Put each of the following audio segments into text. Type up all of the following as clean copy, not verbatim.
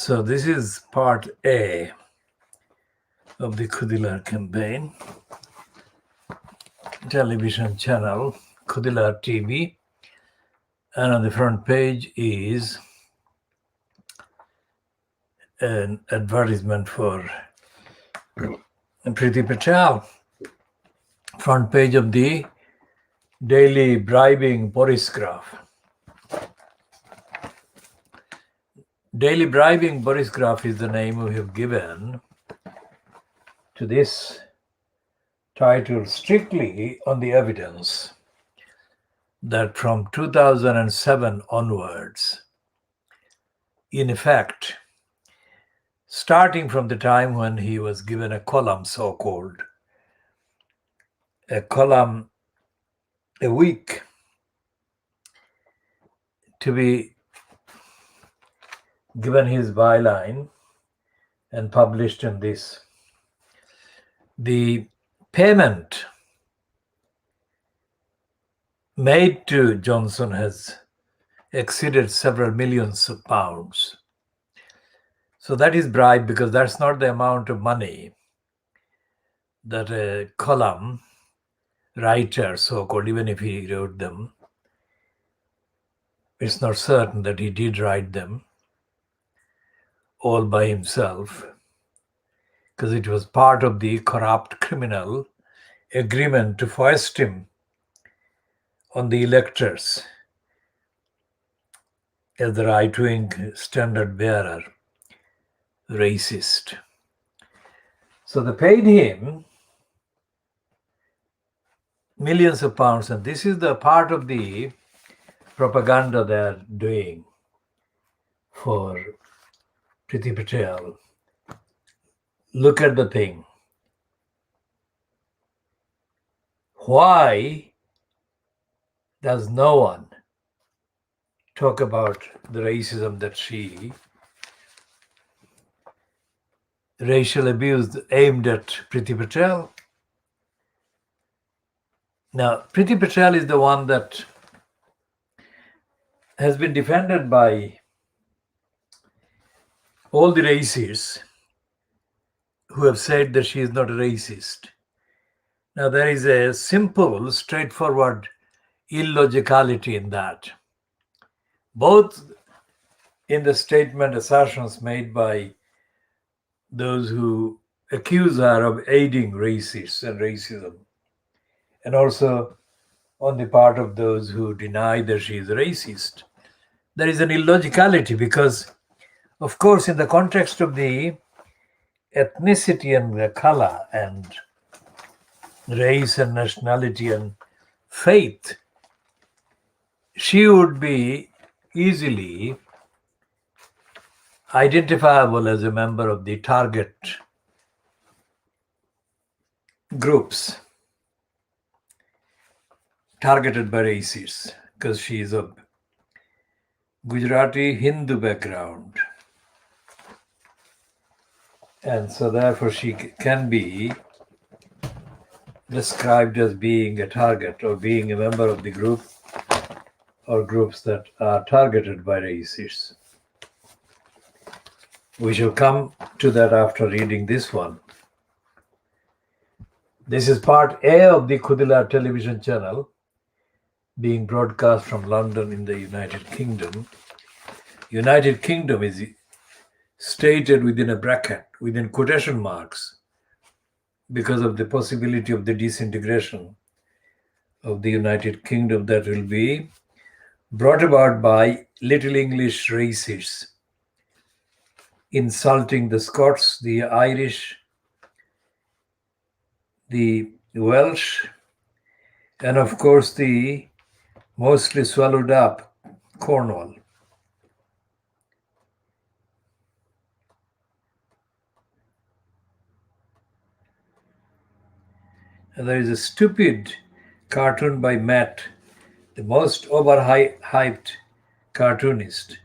So this is part A of the KhoodeelaarTV campaign television channel, KhoodeelaarTV, and on the front page is an advertisement for Priti Patel. Front page of the daily bribing Boris graph. Daily bribing Boris graph is the name we have given to this title strictly on the evidence that from 2007 onwards, in effect, starting from the time when he was given a column, so-called, a column a week to be given his byline and published in this. The payment made to Johnson has exceeded several millions of pounds. So that is bribe, because that's not the amount of money that a column writer, so-called, even if he wrote them, it's not certain that he did write them all by himself, because it was part of the corrupt criminal agreement to foist him on the electors as the right-wing standard bearer, racist. So they paid him millions of pounds, and this is the part of the propaganda they're doing for Priti Patel. Look at the thing. Why does no one talk about the racism that racial abuse aimed at Priti Patel? Now, Priti Patel is the one that has been defended by all the racists who have said that she is not a racist. Now, there is a simple, straightforward illogicality in that. Both in the statement assertions made by those who accuse her of aiding racists and racism, and also on the part of those who deny that she is a racist, there is an illogicality, because, of course, in the context of the ethnicity and the color and race and nationality and faith, she would be easily identifiable as a member of the target groups targeted by racists, because she is of Gujarati Hindu background. And so therefore she can be described as being a target or being a member of the group or groups that are targeted by racists. We shall come to that after reading this one. This is part A of the KhoodeelaarTV television channel, being broadcast from London in the United Kingdom. United Kingdom is stated within a bracket, within quotation marks, because of the possibility of the disintegration of the United Kingdom that will be brought about by Little English racists insulting the Scots, the Irish, the Welsh, and of course the mostly swallowed up Cornwall. And there is a stupid cartoon by Matt, the most overhyped cartoonist.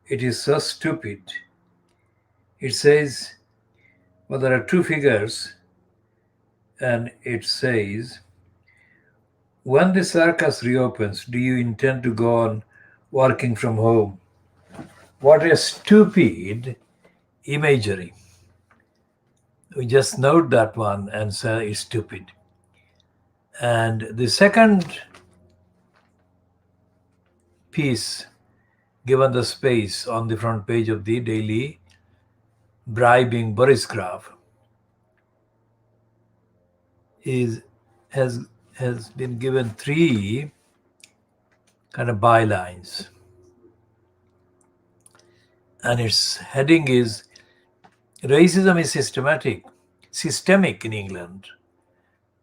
It is so stupid. It says, well, there are two figures, and it says, when the circus reopens, do you intend to go on working from home? What a stupid imagery. We just note that one and say it's stupid. And the second piece, given the space on the front page of the Daily Bribing Boris Graph, has been given three kind of bylines. And its heading is Racism is systemic in England.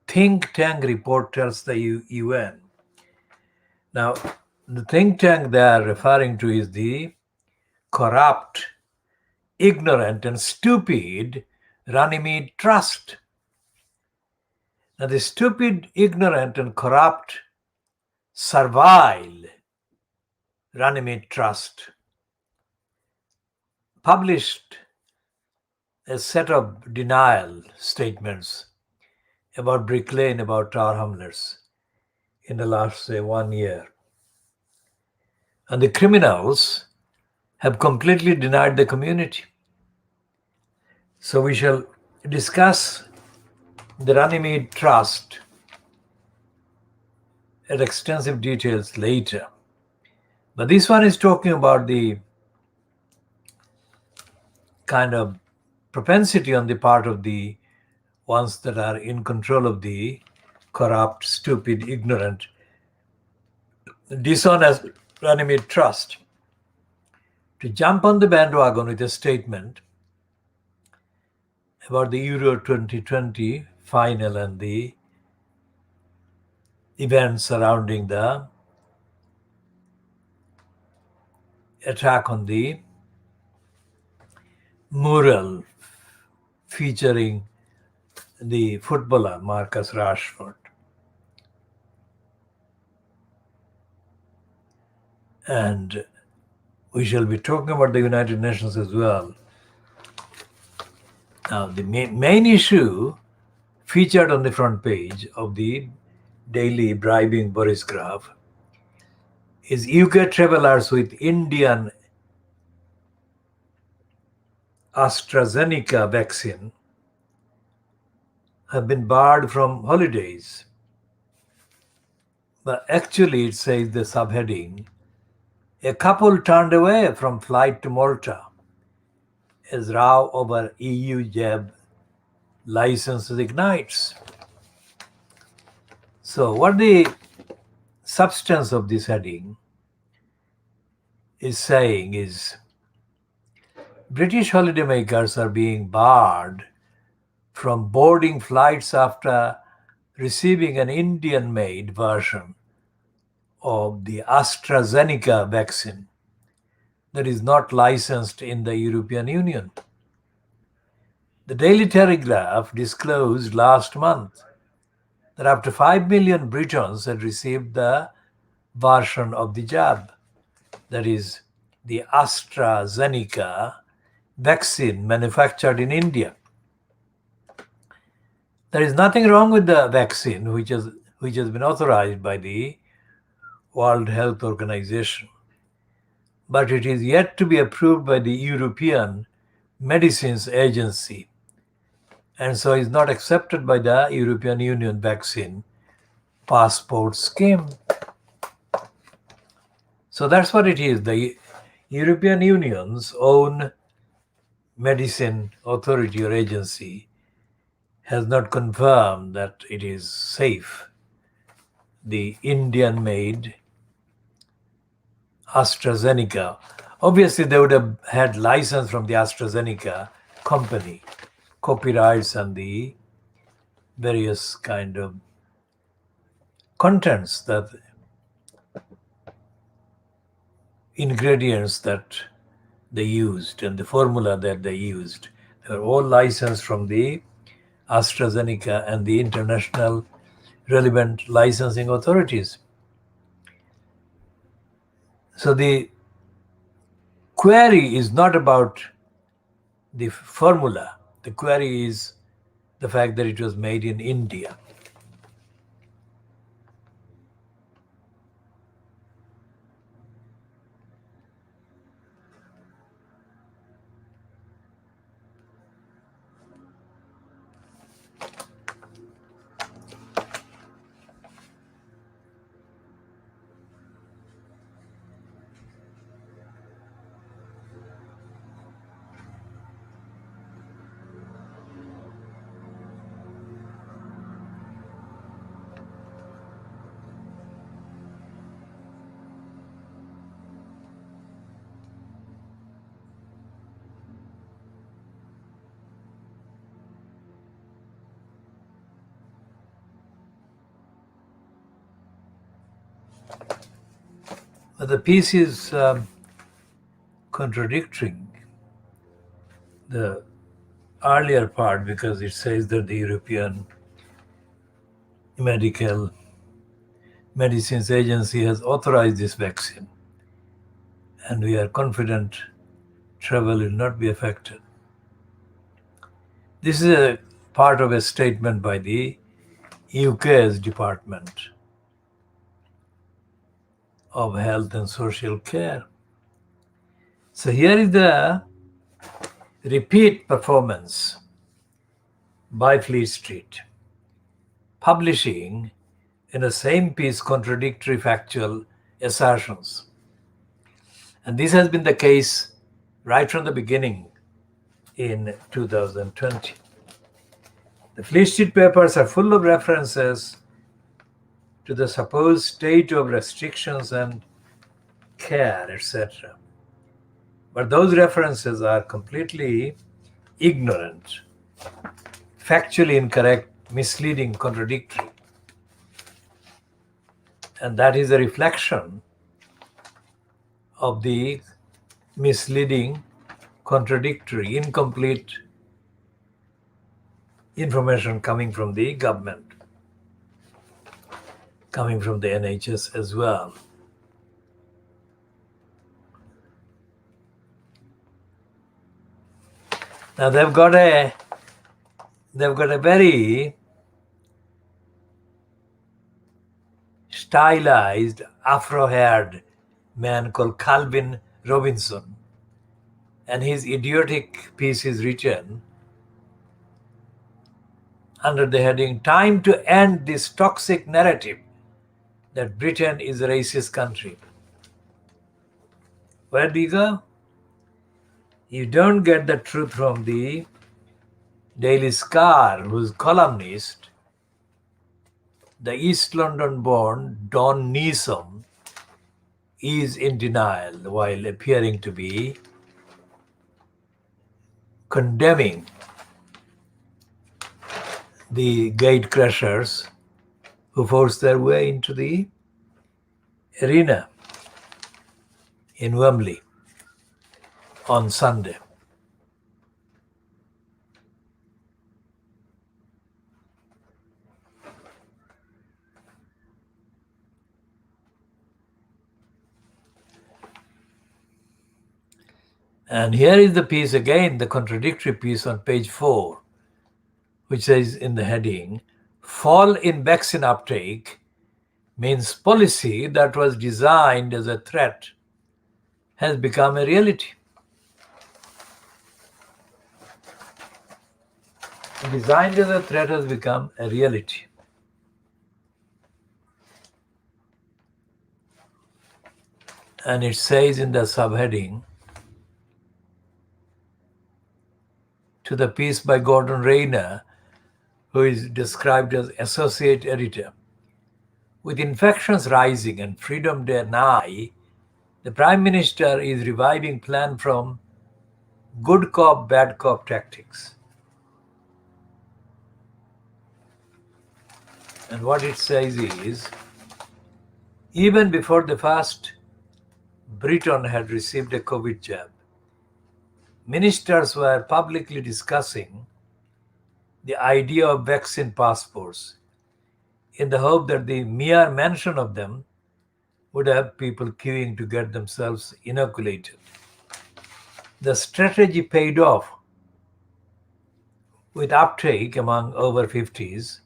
Think tank report tells the UN. Now, the think tank they are referring to is the corrupt, ignorant, and stupid Runnymede Trust. Now, the stupid, ignorant, and corrupt, servile Runnymede Trust published a set of denial statements about Brick Lane, about Tower Hamlets in the last, say, 1 year. And the criminals have completely denied the community. So we shall discuss the Runnymede Trust at extensive details later. But this one is talking about the kind of propensity on the part of the ones that are in control of the corrupt, stupid, ignorant, dishonest Runnymede Trust to jump on the bandwagon with a statement about the Euro 2020 final and the events surrounding the attack on the mural featuring the footballer Marcus Rashford. And we shall be talking about the United Nations as well. Now, the main issue featured on the front page of the Daily Bribing Boris Graph is UK travelers with Indian AstraZeneca vaccine have been barred from holidays. But actually, it says the subheading, a couple turned away from flight to Malta as row over EU jab licenses ignites. So what the substance of this heading is saying is British holidaymakers are being barred from boarding flights after receiving an Indian-made version of the AstraZeneca vaccine that is not licensed in the European Union. The Daily Telegraph disclosed last month that up to 5 million Britons had received the version of the jab, that is the AstraZeneca vaccine manufactured in India. There is nothing wrong with the vaccine, which has been authorized by the World Health Organization, but it is yet to be approved by the European Medicines Agency, and so is not accepted by the European Union vaccine passport scheme. So that's what it is. The European Union's own medicine authority or agency has not confirmed that it is safe. The Indian-made AstraZeneca, obviously they would have had license from the AstraZeneca company, copyrights and the various kind of contents, that ingredients that they used and the formula that they used. They were all licensed from the AstraZeneca and the international relevant licensing authorities. So the query is not about the formula. The query is the fact that it was made in India. But the piece is contradicting the earlier part because it says that the European Medical Medicines Agency has authorized this vaccine, and we are confident travel will not be affected. This is a part of a statement by the UK's Department of Health and Social Care. So here is the repeat performance by Fleet Street, publishing in the same piece contradictory factual assertions. And this has been the case right from the beginning in 2020. The Fleet Street papers are full of references to the supposed state of restrictions and care, etc. But those references are completely ignorant, factually incorrect, misleading, contradictory. And that is a reflection of the misleading, contradictory, incomplete information coming from the government, coming from the NHS as well. Now they've got a very stylized afro-haired man called Calvin Robinson, and his idiotic piece is written under the heading "Time to End This Toxic Narrative that Britain is a racist country." Where do you go? You don't get the truth from the Daily Star, whose columnist, the East London-born Don Neeson, is in denial while appearing to be condemning the gate crashers who forced their way into the arena in Wembley on Sunday. And here is the piece again, the contradictory piece on page 4, which says in the heading, "Fall in vaccine uptake means policy that was designed as a threat has become a reality." Designed as a threat has become a reality. And it says in the subheading, to the piece by Gordon Rayner, who is described as associate editor, "With infections rising and freedom day nigh, the Prime Minister is reviving plan from good cop, bad cop tactics." And what it says is, even before the first Briton had received a COVID jab, ministers were publicly discussing the idea of vaccine passports in the hope that the mere mention of them would have people queuing to get themselves inoculated. The strategy paid off, with uptake among over 50s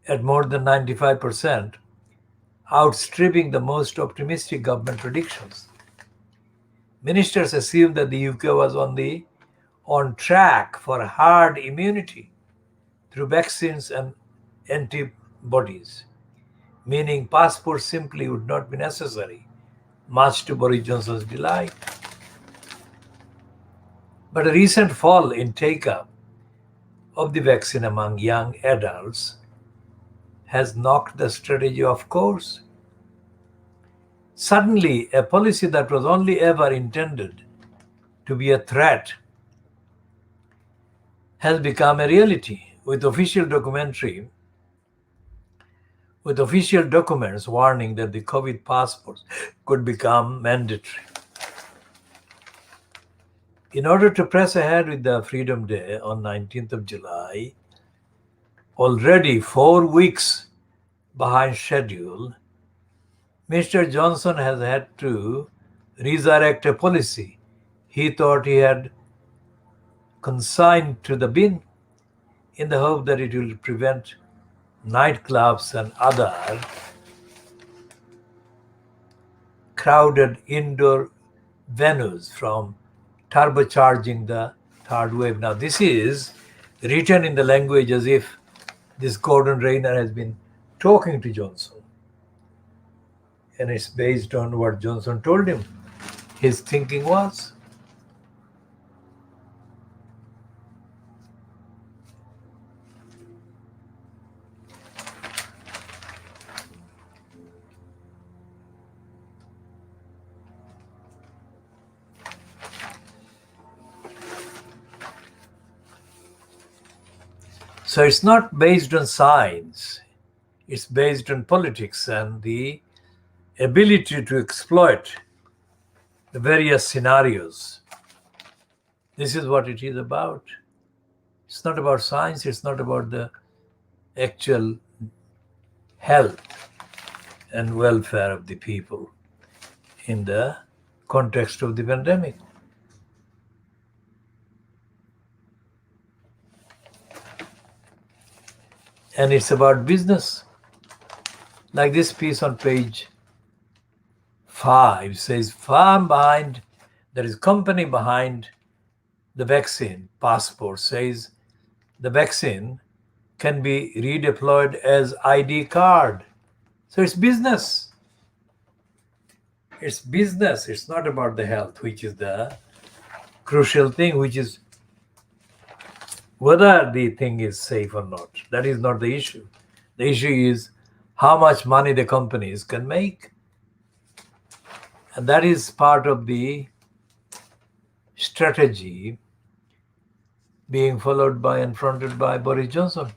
at more than 95%, outstripping the most optimistic government predictions. Ministers assumed that the UK was on track for herd immunity through vaccines and antibodies, meaning passports simply would not be necessary, much to Boris Johnson's delight. But a recent fall in take-up of the vaccine among young adults has knocked the strategy off course. Suddenly, a policy that was only ever intended to be a threat has become a reality, with official with official documents warning that the COVID passports could become mandatory. In order to press ahead with the Freedom Day on 19th of July, already 4 weeks behind schedule, Mr. Johnson has had to resurrect a policy he thought he had consigned to the bin in the hope that it will prevent nightclubs and other crowded indoor venues from turbocharging the third wave. Now, this is written in the language as if this Gordon Rayner has been talking to Johnson. And it's based on what Johnson told him his thinking was. So it's not based on science, it's based on politics and the ability to exploit the various scenarios. This is what it is about. It's not about science, it's not about the actual health and welfare of the people in the context of the pandemic. And it's about business. Like this piece on page 5 says, firm behind, there is company behind the vaccine passport, says the vaccine can be redeployed as ID card. So it's business. It's business. It's not about the health, which is the crucial thing, which is whether the thing is safe or not. That is not the issue. The issue is how much money the companies can make. And that is part of the strategy being followed by and fronted by Boris Johnson.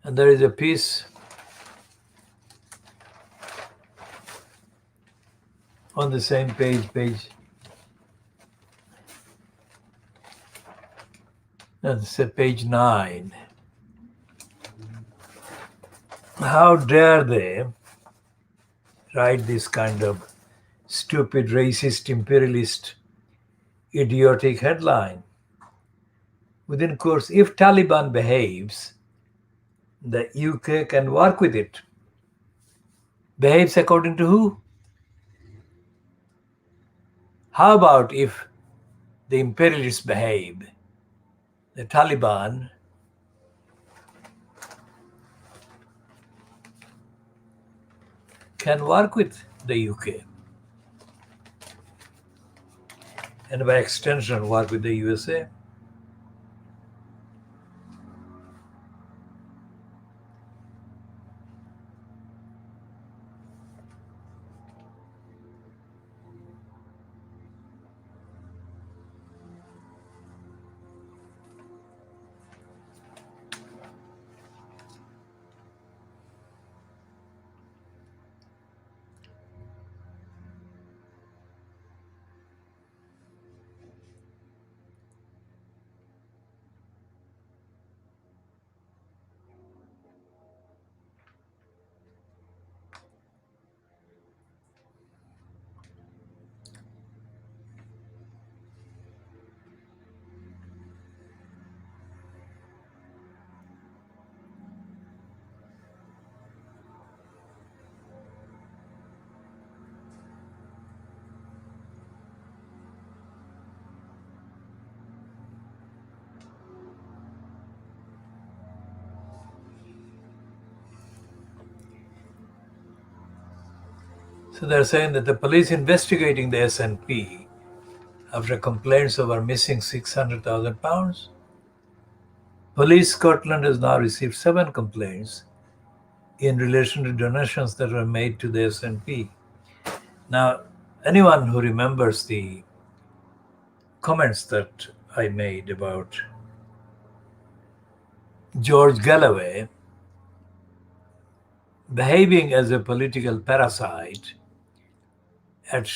And there is a piece on the same page that's page 9. How dare they write this kind of stupid, racist, imperialist, idiotic headline? Within course, if Taliban behaves, the UK can work with it. Behaves according to who? How about if the imperialists behave? The Taliban can work with the UK and by extension work with the USA. So they're saying that the police investigating the SNP after complaints over missing £600,000. Police Scotland has now received 7 complaints in relation to donations that were made to the SNP. Now, anyone who remembers the comments that I made about George Galloway behaving as a political parasite at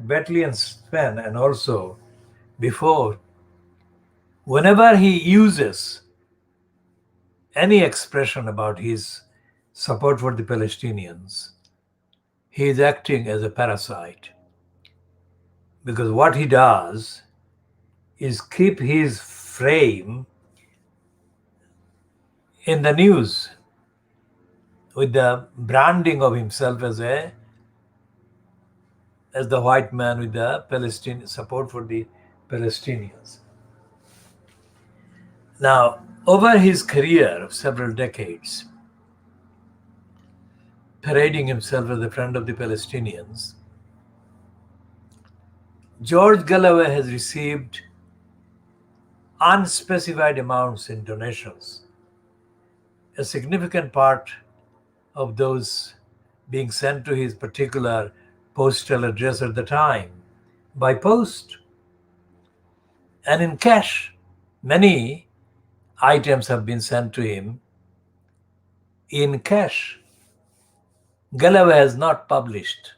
Bethleen's pen and also before, whenever he uses any expression about his support for the Palestinians, he is acting as a parasite. Because what he does is keep his frame in the news with the branding of himself as the white man with the Palestinian support for the Palestinians. Now, over his career of several decades, parading himself as a friend of the Palestinians, George Galloway has received unspecified amounts in donations. A significant part of those being sent to his particular postal address at the time by post and in cash. Many items have been sent to him in cash. Galloway has not published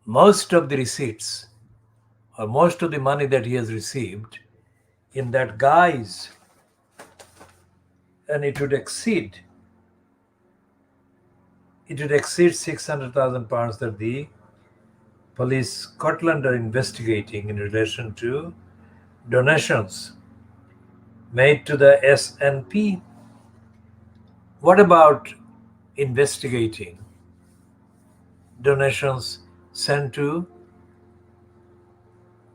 most of the receipts or most of the money that he has received in that guise, and it would exceed £600,000 that the police Scotland are investigating in relation to donations made to the SNP. What about investigating donations sent to,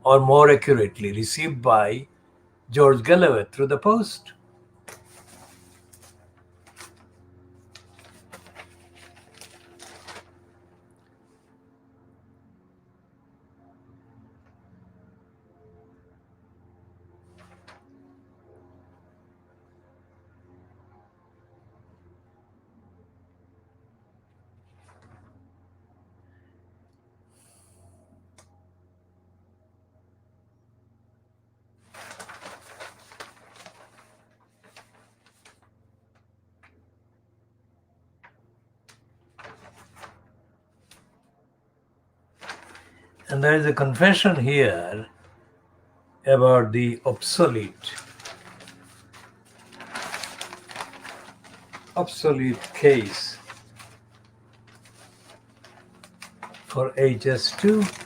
or more accurately, received by George Galloway through the post? And there is a confession here about the obsolete case for HS2,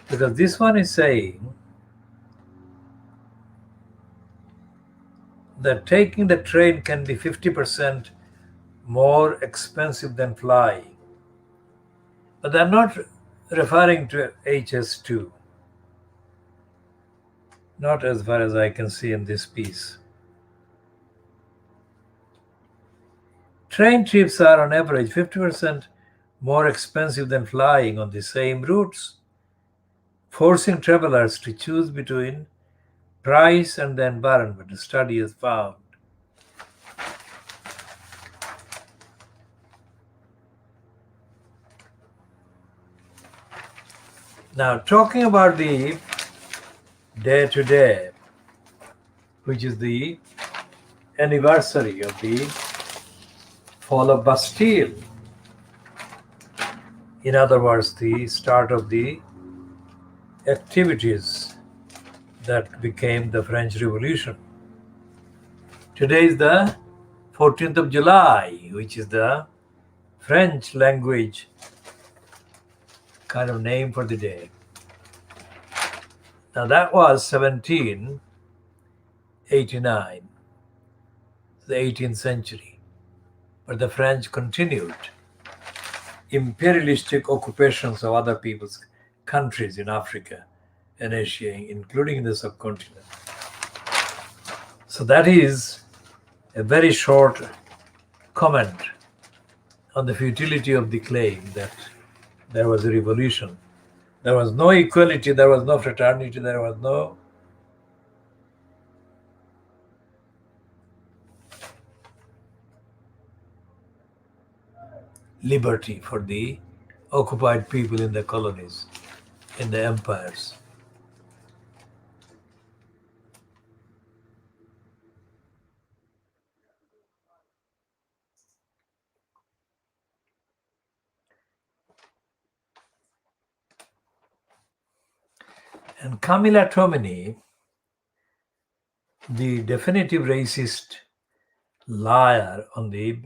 because this one is saying that taking the train can be 50% more expensive than flying. But they're not referring to HS2, not as far as I can see in this piece. Train trips are on average 50% more expensive than flying on the same routes, forcing travelers to choose between price and the environment, the study has found. Now, talking about the day-to-day, which is the anniversary of the fall of Bastille. In other words, the start of the activities that became the French Revolution. Today is the 14th of July, which is the French language kind of name for the day. Now that was 1789, the 18th century. But the French continued imperialistic occupations of other people's countries in Africa and Asia, including the subcontinent. So that is a very short comment on the futility of the claim that there was a revolution. There was no equality, there was no fraternity, there was no liberty for the occupied people in the colonies, in the empires. And Camilla Tomini, the definitive racist liar on the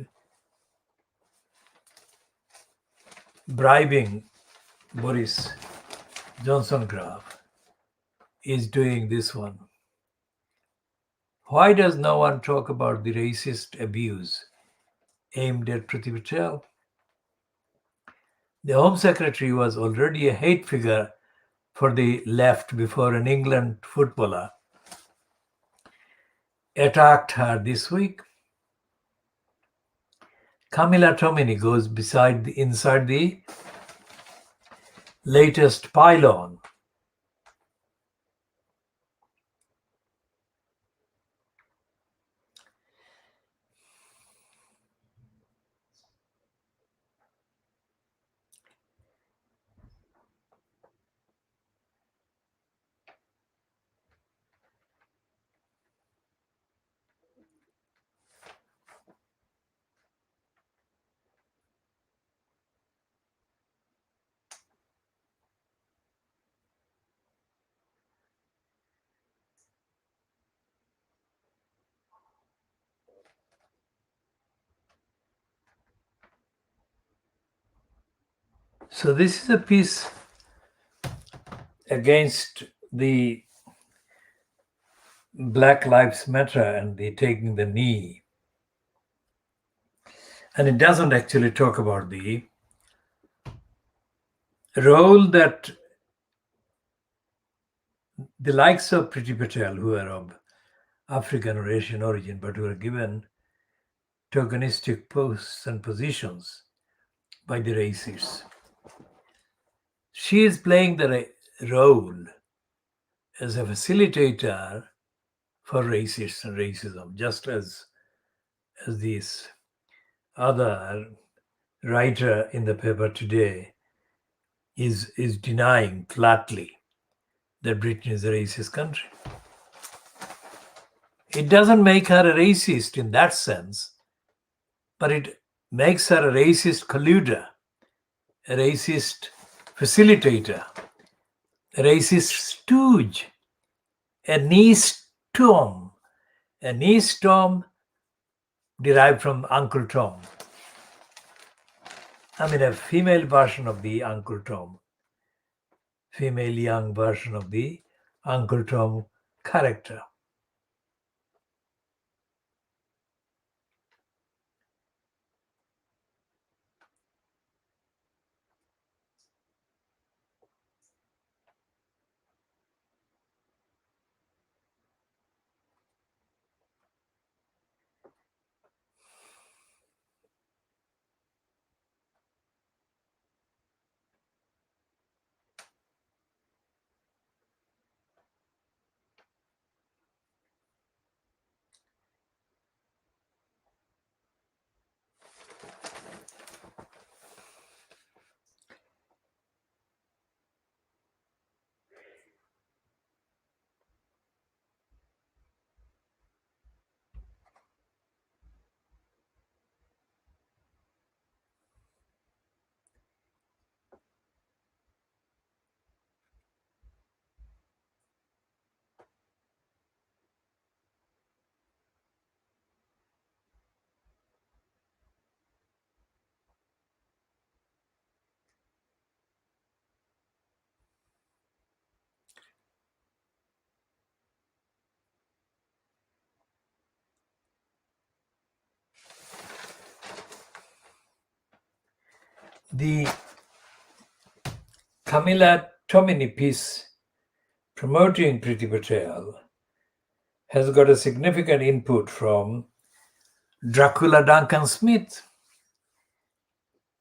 bribing Boris Johnson graph, is doing this one. Why does no one talk about the racist abuse aimed at Priti Patel? The Home Secretary was already a hate figure for the left before an England footballer attacked her this week. Camilla Tomini goes inside the latest pylon. So this is a piece against the Black Lives Matter and the taking the knee. And it doesn't actually talk about the role that the likes of Priti Patel, who are of African or Asian origin, but who are given tokenistic posts and positions by the racists. She is playing the role as a facilitator for racists and racism, just as this other writer in the paper today is denying flatly that Britain is a racist country. It doesn't make her a racist in that sense, but it makes her a racist colluder, a racist facilitator, a racist stooge, a knee storm derived from Uncle Tom. I mean, a female version of the Uncle Tom, female young version of the Uncle Tom character. The Camilla Tomini piece promoting Priti Patel has got a significant input from Dracula Duncan Smith.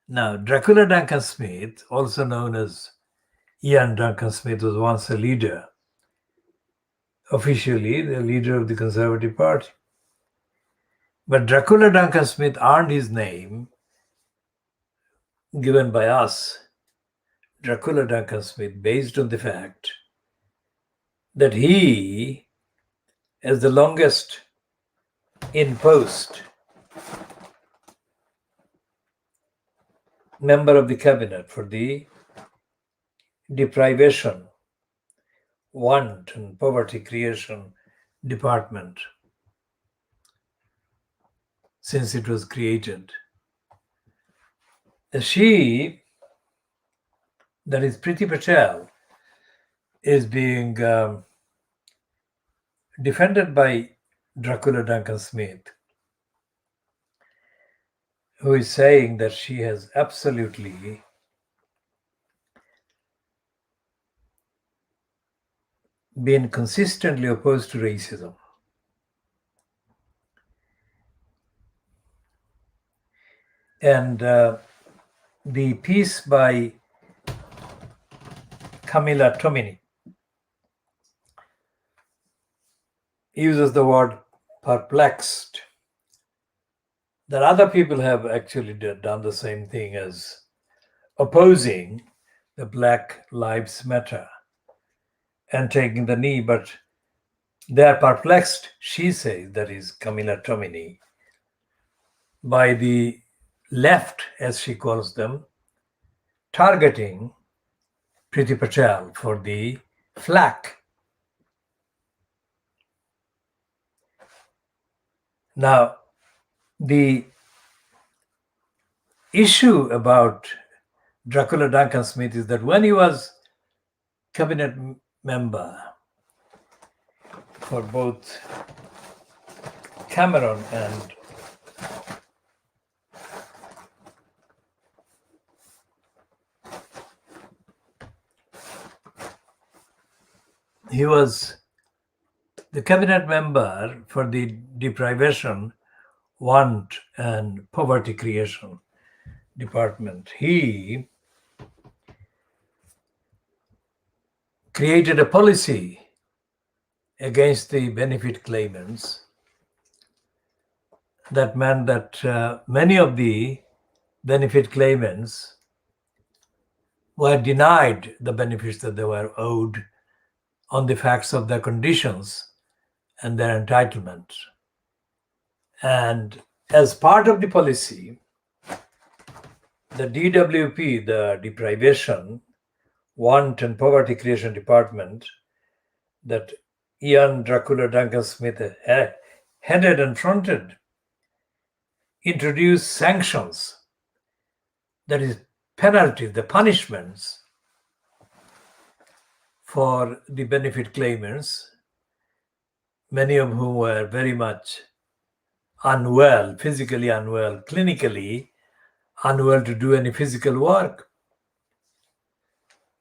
Now, Dracula Duncan Smith, also known as Ian Duncan Smith, was once a leader, officially the leader of the Conservative Party. But Dracula Duncan Smith earned his name given by us, Dracula Duncan Smith, based on the fact that he, as the longest in post member of the cabinet for the deprivation, want, and poverty creation department since it was created. She, that is Priti Patel, is being defended by Dracula Duncan Smith, who is saying that she has absolutely been consistently opposed to racism. And the piece by Camilla Tomini uses the word perplexed, that other people have actually done the same thing as opposing the Black Lives Matter and taking the knee, but they are perplexed, she says, that is Camilla Tomini, by the left, as she calls them, targeting Priti Patel for the flack. Now, the issue about Dracula Duncan Smith is that when he was cabinet member for both Cameron and he was the cabinet member for the deprivation, want, and poverty creation department. He created a policy against the benefit claimants that meant that many of the benefit claimants were denied the benefits that they were owed on the facts of their conditions and their entitlements. And as part of the policy, the DWP, the Deprivation, Want and Poverty Creation Department, that Ian Dracula Duncan Smith headed and fronted, introduced sanctions, that is, penalties, the punishments for the benefit claimants, many of whom were very much unwell, physically unwell, clinically unwell to do any physical work.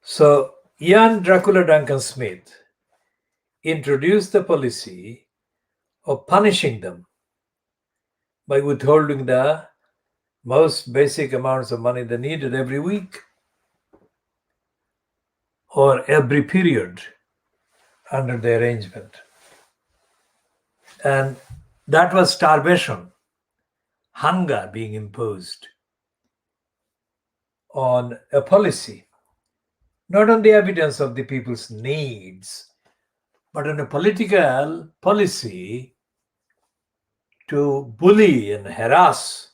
So Ian Dracula Duncan Smith introduced the policy of punishing them by withholding the most basic amounts of money they needed every week or every period under the arrangement. And that was starvation, hunger being imposed on a policy, not on the evidence of the people's needs, but on a political policy to bully and harass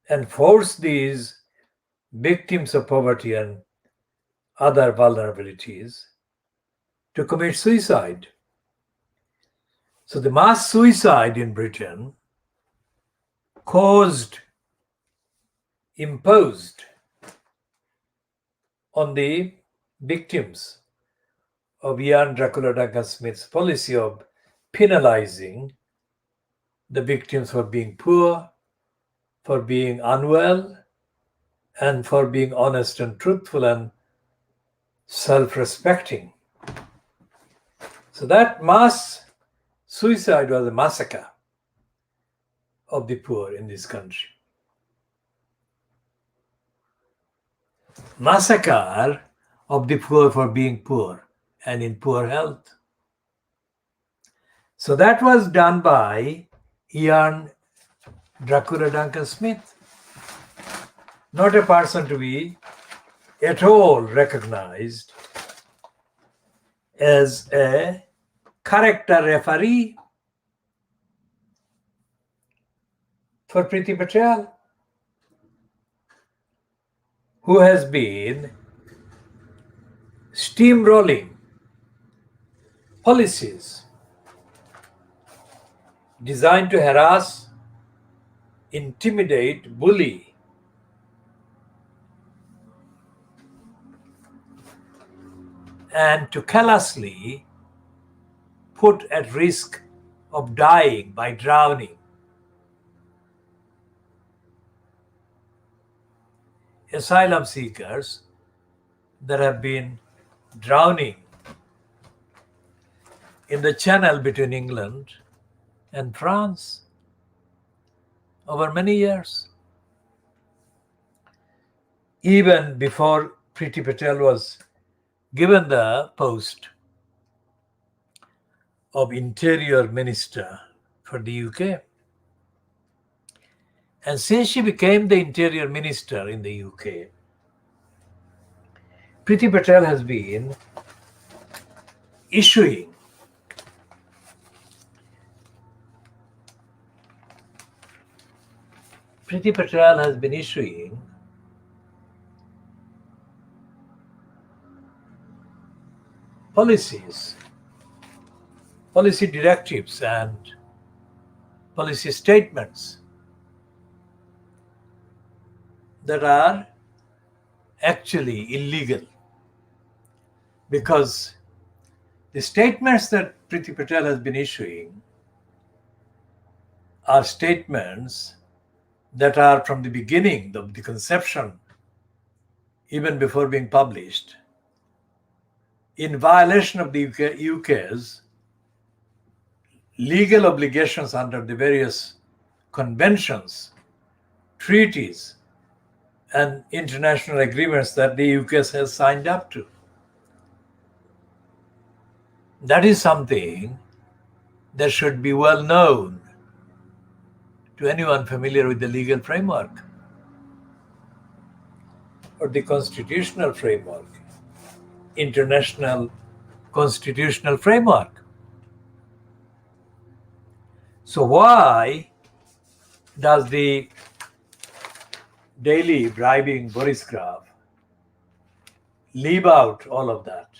and force these victims of poverty and other vulnerabilities to commit suicide. So the mass suicide in Britain imposed on the victims of Ian Dracula Duncan Smith's policy of penalizing the victims for being poor, for being unwell, and for being honest and truthful and self-respecting. So that mass suicide was a massacre of the poor in this country. Massacre of the poor for being poor and in poor health. So that was done by Ian Dracula Duncan Smith. not a person to be at all recognized as a character referee for Priti Patel, who has been steamrolling policies designed to harass, intimidate, bully, and to callously put at risk of dying by drowning asylum seekers that have been drowning in the channel between England and France over many years. Even before Priti Patel was given the post of Interior Minister for the UK. And since she became the Interior Minister in the UK, Priti Patel has been issuing policy directives and policy statements that are actually illegal, because the statements that Priti Patel has been issuing are statements that are from the beginning of the conception, even before being published, in violation of the UK's legal obligations under the various conventions, treaties, and international agreements that the UK has signed up to. That is something that should be well known to anyone familiar with the legal framework or the constitutional framework, international constitutional framework. So why does the daily bribing Boris Graf leave out all of that?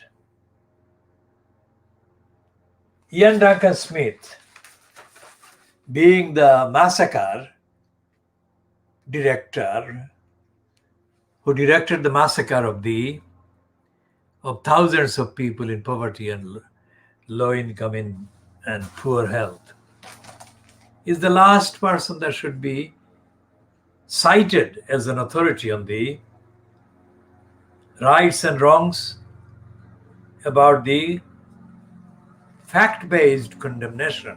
Ian Duncan Smith, being the massacre director who directed the massacre of thousands of people in poverty and low income and poor health, is the last person that should be cited as an authority on the rights and wrongs about the fact-based condemnation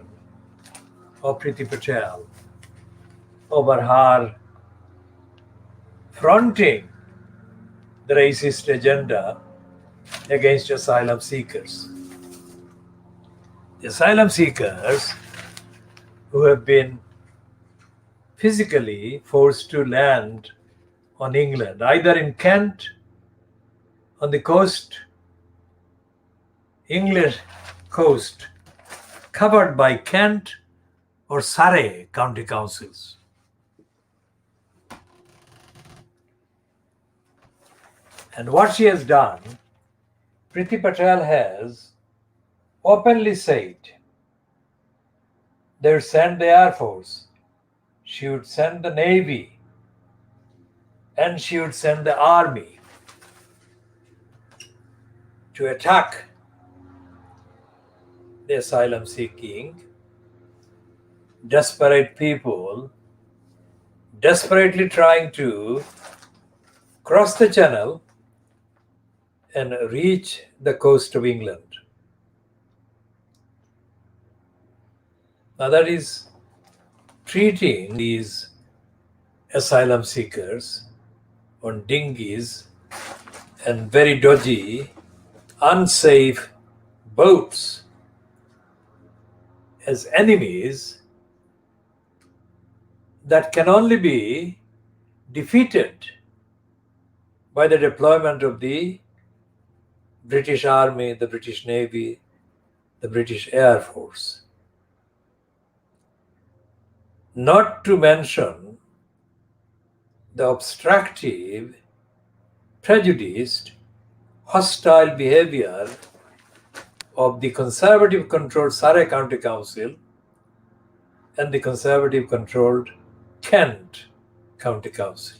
of Priti Patel over her fronting the racist agenda against asylum seekers. The asylum seekers who have been physically forced to land on England, either in Kent, on the coast, English coast, covered by Kent or Surrey county councils. And what she has done, Priti Patel has openly said they would send the Air Force, she would send the Navy, and she would send the Army to attack the asylum seeking, desperate people, desperately trying to cross the channel and reach the coast of England. Now that is treating these asylum seekers on dinghies and very dodgy, unsafe boats as enemies that can only be defeated by the deployment of the British Army, the British Navy, the British Air Force. Not to mention the obstructive, prejudiced, hostile behavior of the conservative controlled Surrey County Council and the conservative controlled Kent County Council.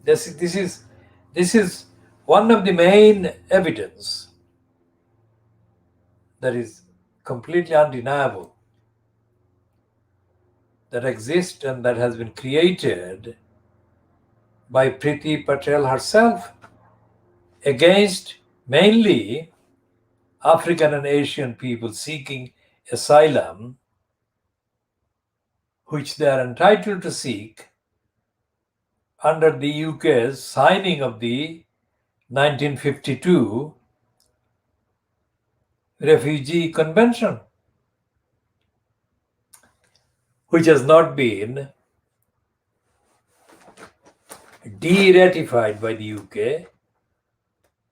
This is one of the main evidence that is completely undeniable that exists and that has been created by Priti Patel herself against mainly African and Asian people seeking asylum, which they are entitled to seek under the UK's signing of the 1952 Refugee Convention, which has not been de-ratified by the UK,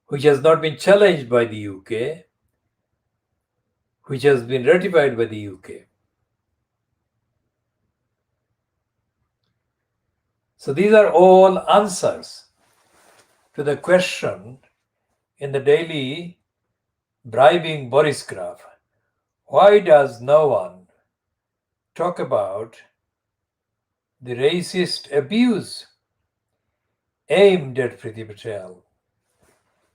which has not been challenged by the UK, which has been ratified by the UK. So these are all answers to the question in the daily bribing Boris graph. Why does no one talk about the racist abuse aimed at Priti Patel?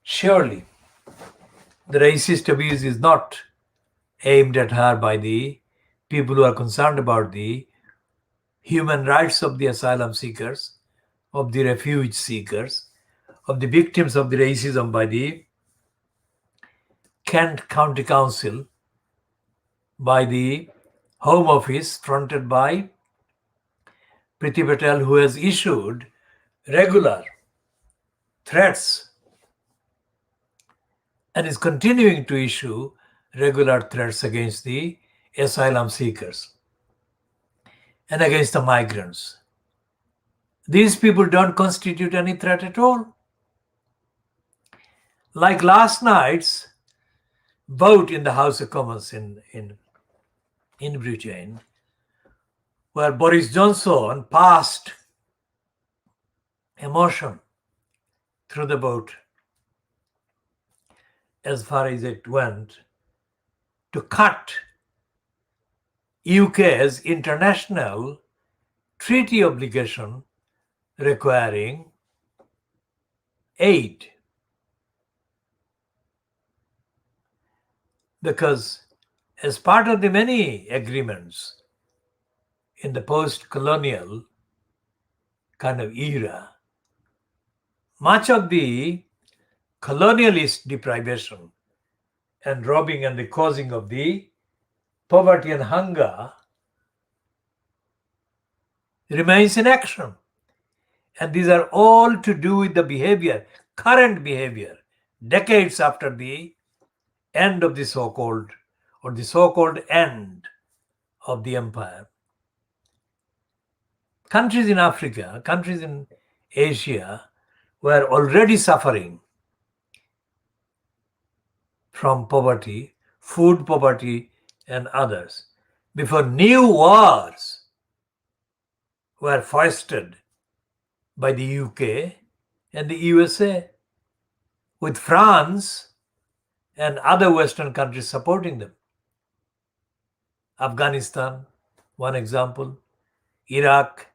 Surely the racist abuse is not aimed at her by the people who are concerned about the human rights of the asylum seekers, of the refuge seekers, of the victims of the racism by the Kent County Council, by the Home Office fronted by Priti Patel, who has issued regular threats and is continuing to issue regular threats against the asylum seekers and against the migrants. These people don't constitute any threat at all. Like last night's vote in the House of Commons in Britain, where Boris Johnson passed a motion through the vote, as far as it went, to cut UK's international treaty obligation requiring aid. Because as part of the many agreements in the post-colonial kind of era, much of the colonialist deprivation and robbing and the causing of the poverty and hunger remains in action. And these are all to do with the behavior, current behavior, decades after the end of the so-called end of the empire. Countries in Africa, countries in Asia were already suffering from poverty, food poverty, and others, before new wars were foisted by the UK and the USA, with France and other Western countries supporting them. Afghanistan, one example, Iraq,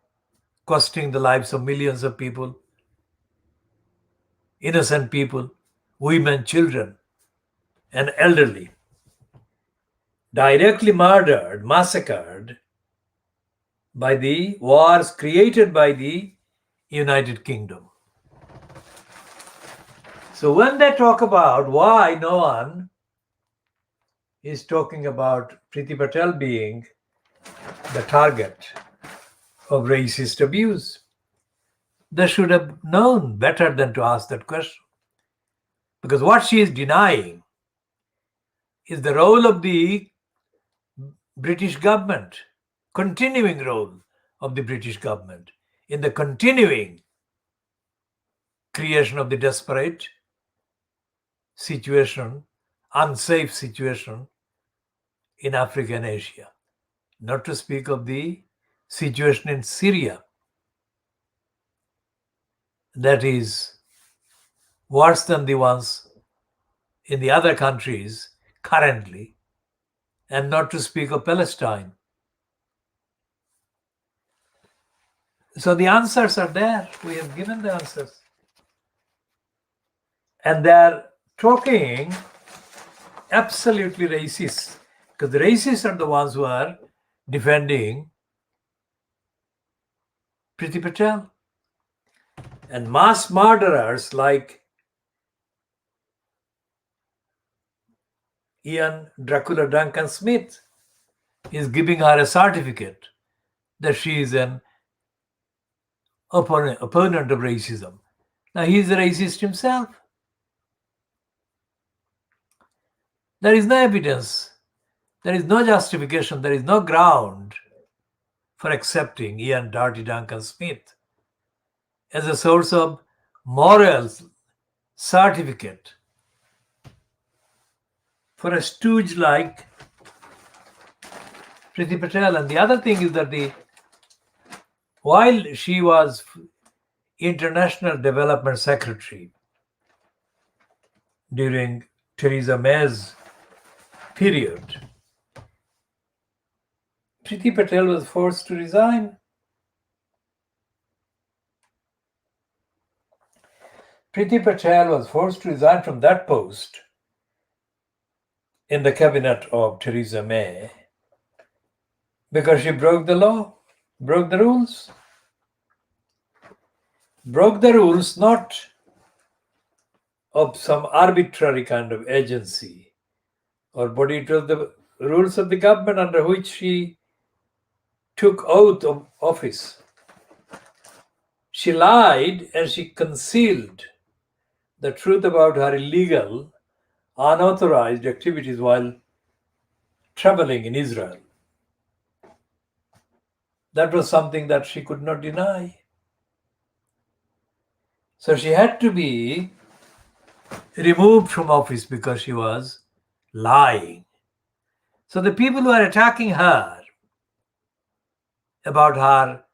costing the lives of millions of people, innocent people, women, children, and elderly, directly murdered, massacred by the wars created by the United Kingdom. So when they talk about why no one is talking about Priti Patel being the target of racist abuse, they should have known better than to ask that question. Because what she is denying is the role of the British government, continuing role of the British government in the continuing creation of the desperate situation, unsafe situation in Africa and Asia, not to speak of the situation in Syria that is worse than the ones in the other countries currently, and not to speak of Palestine. So the answers are there. We have given the answers. And they're talking absolutely racist, because the racists are the ones who are defending Priti Patel. And mass murderers like Ian Dracula Duncan Smith is giving her a certificate that she is an opponent of racism. Now he is a racist himself. There is no evidence, there is no justification, there is no ground for accepting Ian Dirty Duncan Smith as a source of moral certificate for a stooge like Priti Patel. And the other thing is that while she was International Development Secretary during Theresa May's period, Priti Patel was forced to resign. Priti Patel was forced to resign from that post in the cabinet of Theresa May because she broke the law, broke the rules. Broke the rules not of some arbitrary kind of agency or body, it was the rules of the government under which she took oath of office. She lied and she concealed the truth about her illegal, unauthorized activities while traveling in Israel. That was something that she could not deny. So she had to be removed from office because she was lying. So the people who are attacking her about her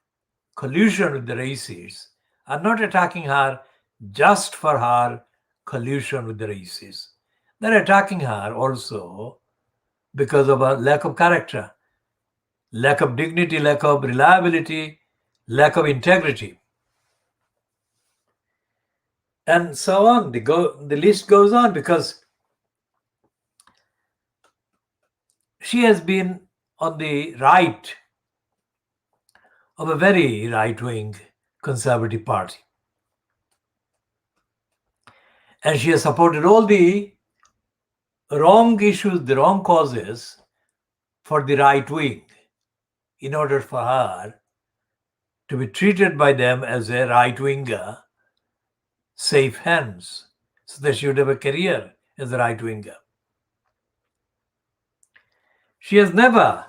collusion with the racists are not attacking her just for her collusion with the racists. They're attacking her also because of her lack of character, lack of dignity, lack of reliability, lack of integrity. And so on. The list goes on, because she has been on the right of a very right-wing conservative party. And she has supported all the wrong issues, the wrong causes for the right wing in order for her to be treated by them as a right winger, safe hands, so that she would have a career as a right winger. She has never,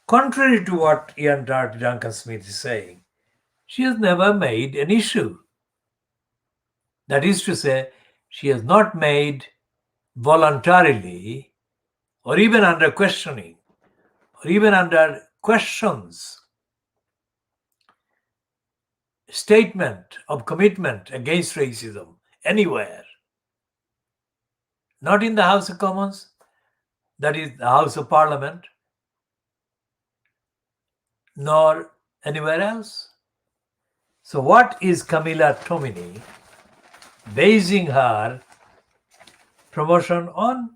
contrary to what Ian Duncan Smith is saying, she has never made an issue. That is to say, she has not made voluntarily or even under questioning or even under questions statement of commitment against racism anywhere. Not in the House of Commons, that is the House of Parliament, nor anywhere else. So what is Camilla Tomini basing her promotion on?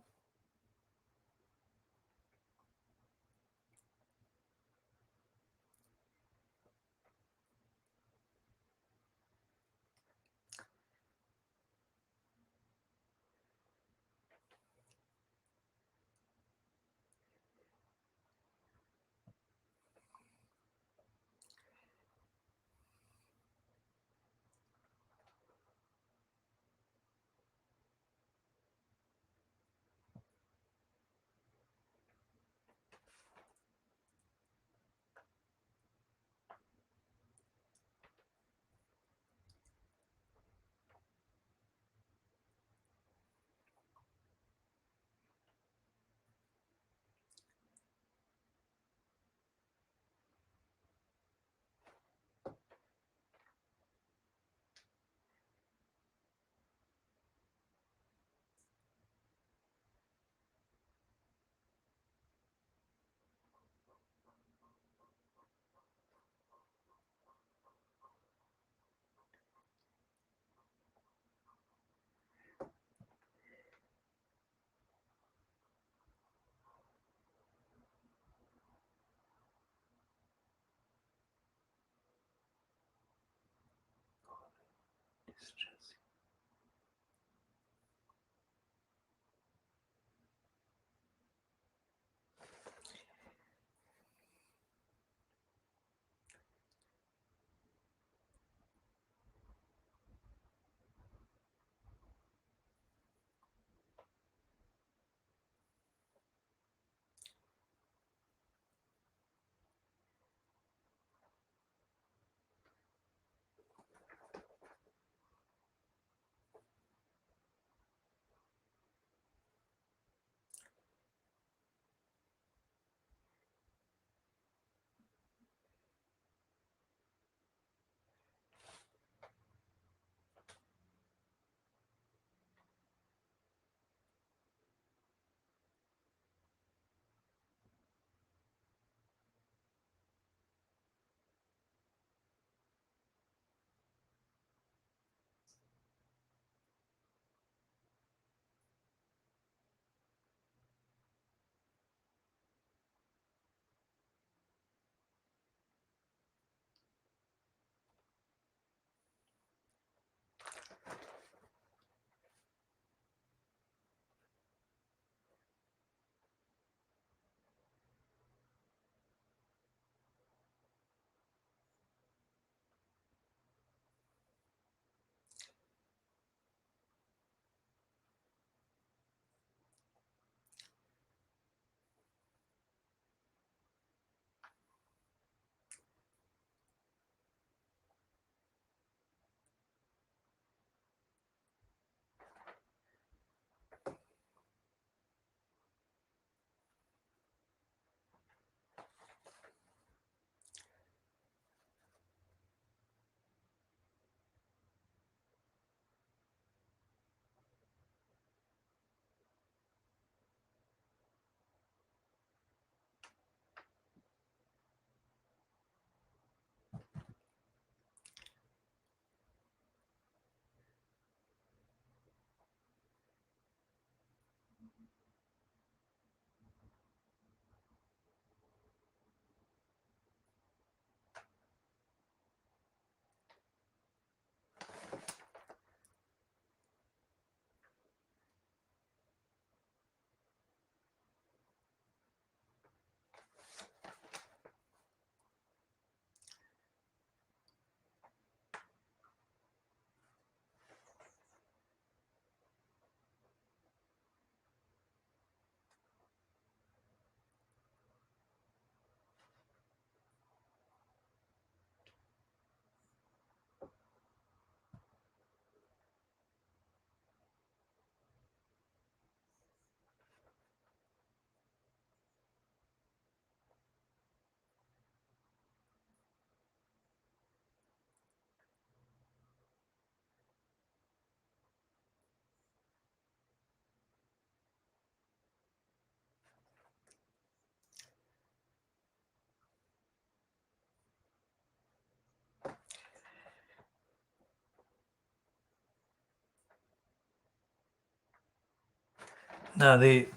Now, the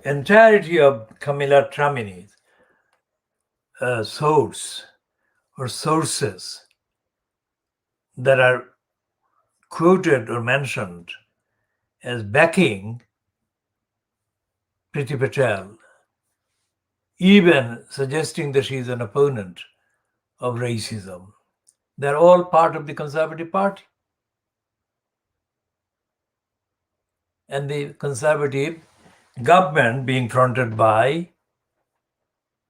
entirety of Camilla Tramini's source or sources that are quoted or mentioned as backing Priti Patel, even suggesting that she is an opponent of racism, they're all part of the Conservative Party. And the Conservative government being fronted by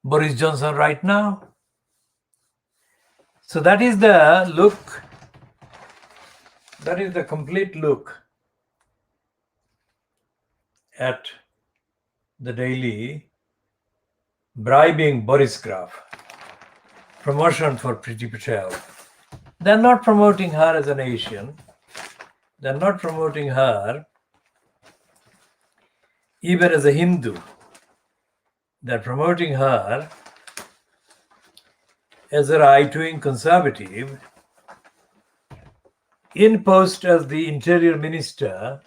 Boris Johnson right now. So that is the look, that is the complete look at the daily bribing Boris graph, promotion for Priti Patel. They're not promoting her as an Asian. They're not promoting her even as a Hindu. They're promoting her as a right-wing conservative in post as the Interior Minister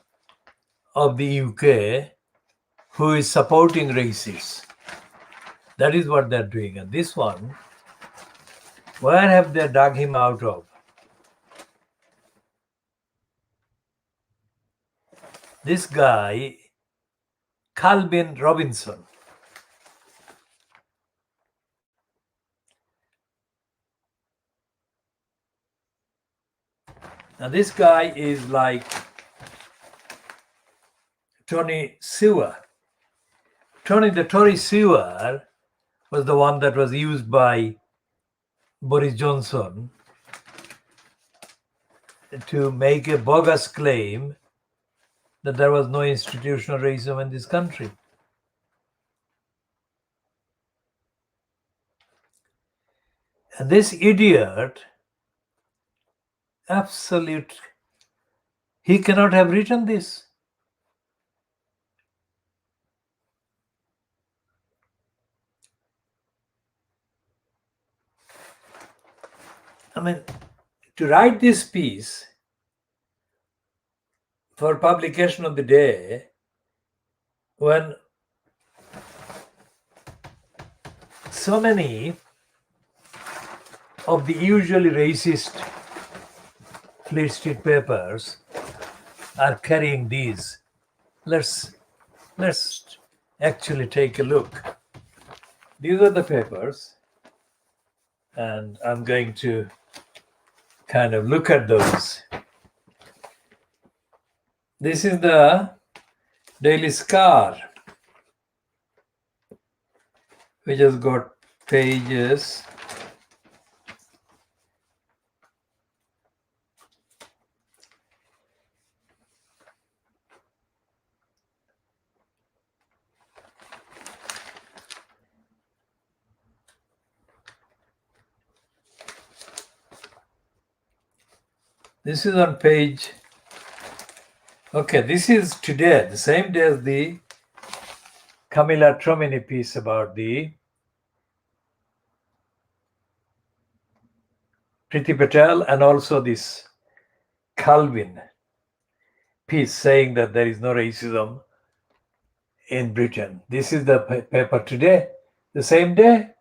of the UK who is supporting racists. That is what they're doing. And this one, where have they dug him out of? This guy, Calvin Robinson. Now, this guy is like Tony Sewer. The Tory Sewer was the one that was used by Boris Johnson to make a bogus claim that there was no institutional racism in this country. And this idiot, absolute, he cannot have written this. I mean, to write this piece for publication of the day, when so many of the usually racist Fleet Street papers are carrying these. Let's actually take a look. These are the papers, and I'm going to kind of look at those. This is the Daily Scar, which has got pages. This is on page. Okay, this is today, the same day as the Camilla Tromini piece about the Priti Patel, and also this Calvin piece saying that there is no racism in Britain. This is the paper today, the same day.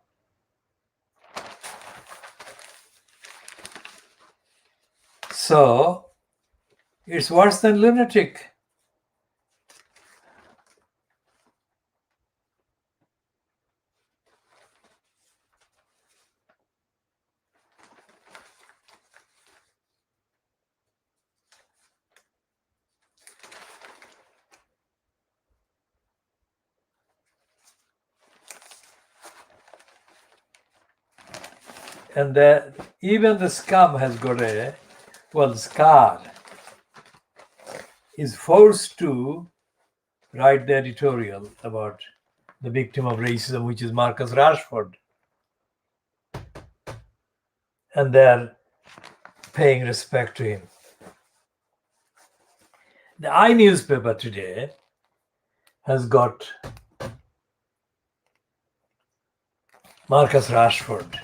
So it's worse than lunatic. And even the scum has got a, well, Scar is forced to write the editorial about the victim of racism, which is Marcus Rashford. And they're paying respect to him. The I newspaper today has got Marcus Rashford.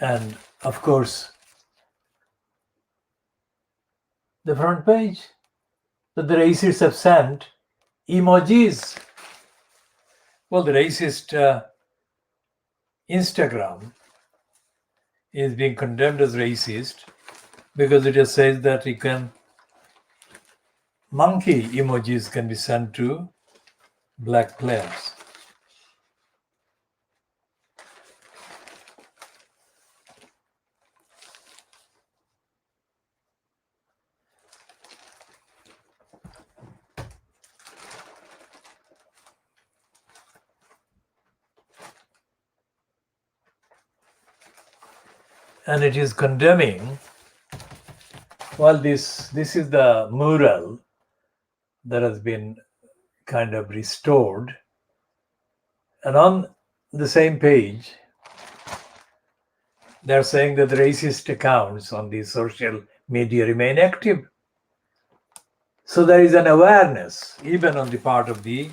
And of course, the front page that the racists have sent emojis. Well, the racist Instagram is being condemned as racist because it just says that you can, monkey emojis can be sent to black players. And it is condemning, well, this is the mural that has been kind of restored. And on the same page, they're saying that the racist accounts on the social media remain active. So there is an awareness, even on the part of the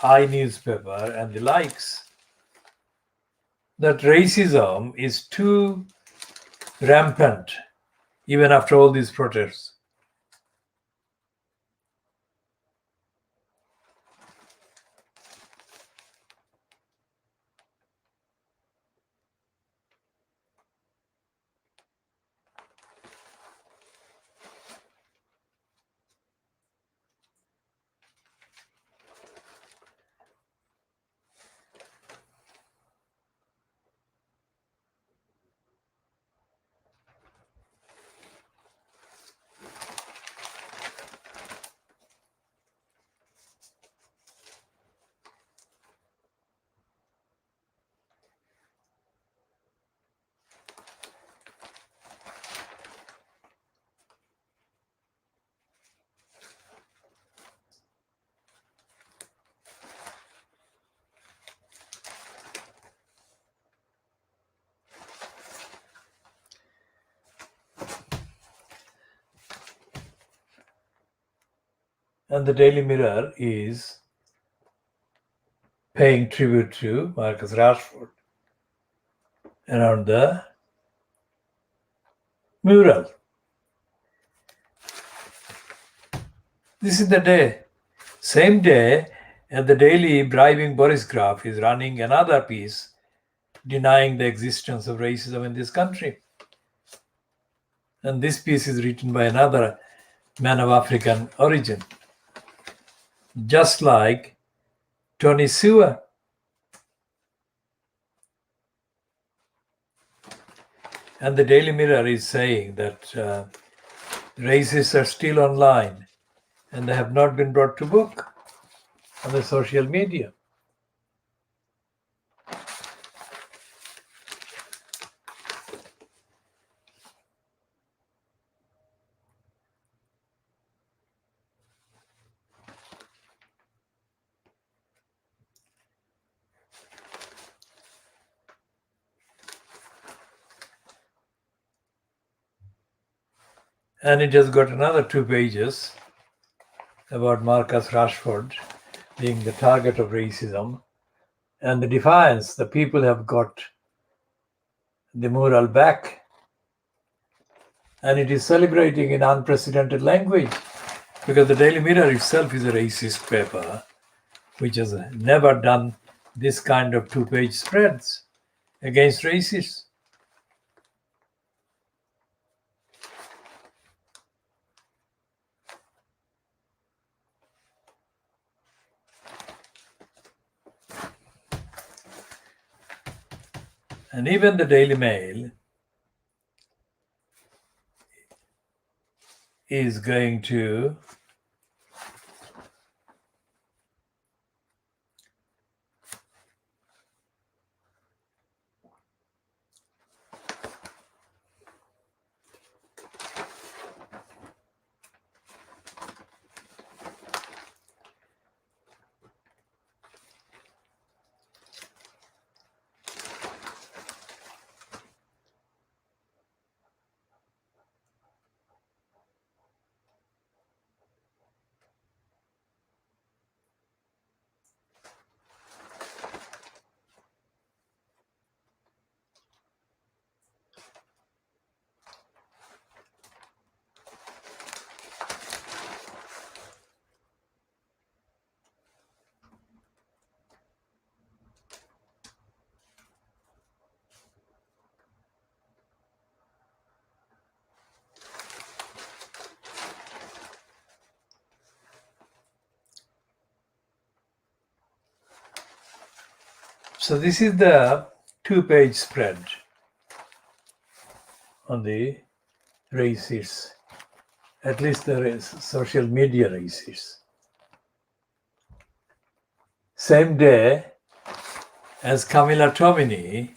I newspaper and the likes, that racism is too rampant, even after all these protests. And the Daily Mirror is paying tribute to Marcus Rashford around the mural. This is the day. Same day, and the Daily bribing Boris Graf is running another piece denying the existence of racism in this country. And this piece is written by another man of African origin, just like Tony Sewer. And the Daily Mirror is saying that racists are still online and they have not been brought to book on the social media. And it has got another 2 pages about Marcus Rashford being the target of racism and the defiance. The people have got the mural back, and it is celebrating in unprecedented language, because the Daily Mirror itself is a racist paper which has never done this kind of 2-page spreads against racists. And even the Daily Mail is going to So this is the 2-page spread on the racists, at least the social media racists. Same day as Camilla Tomini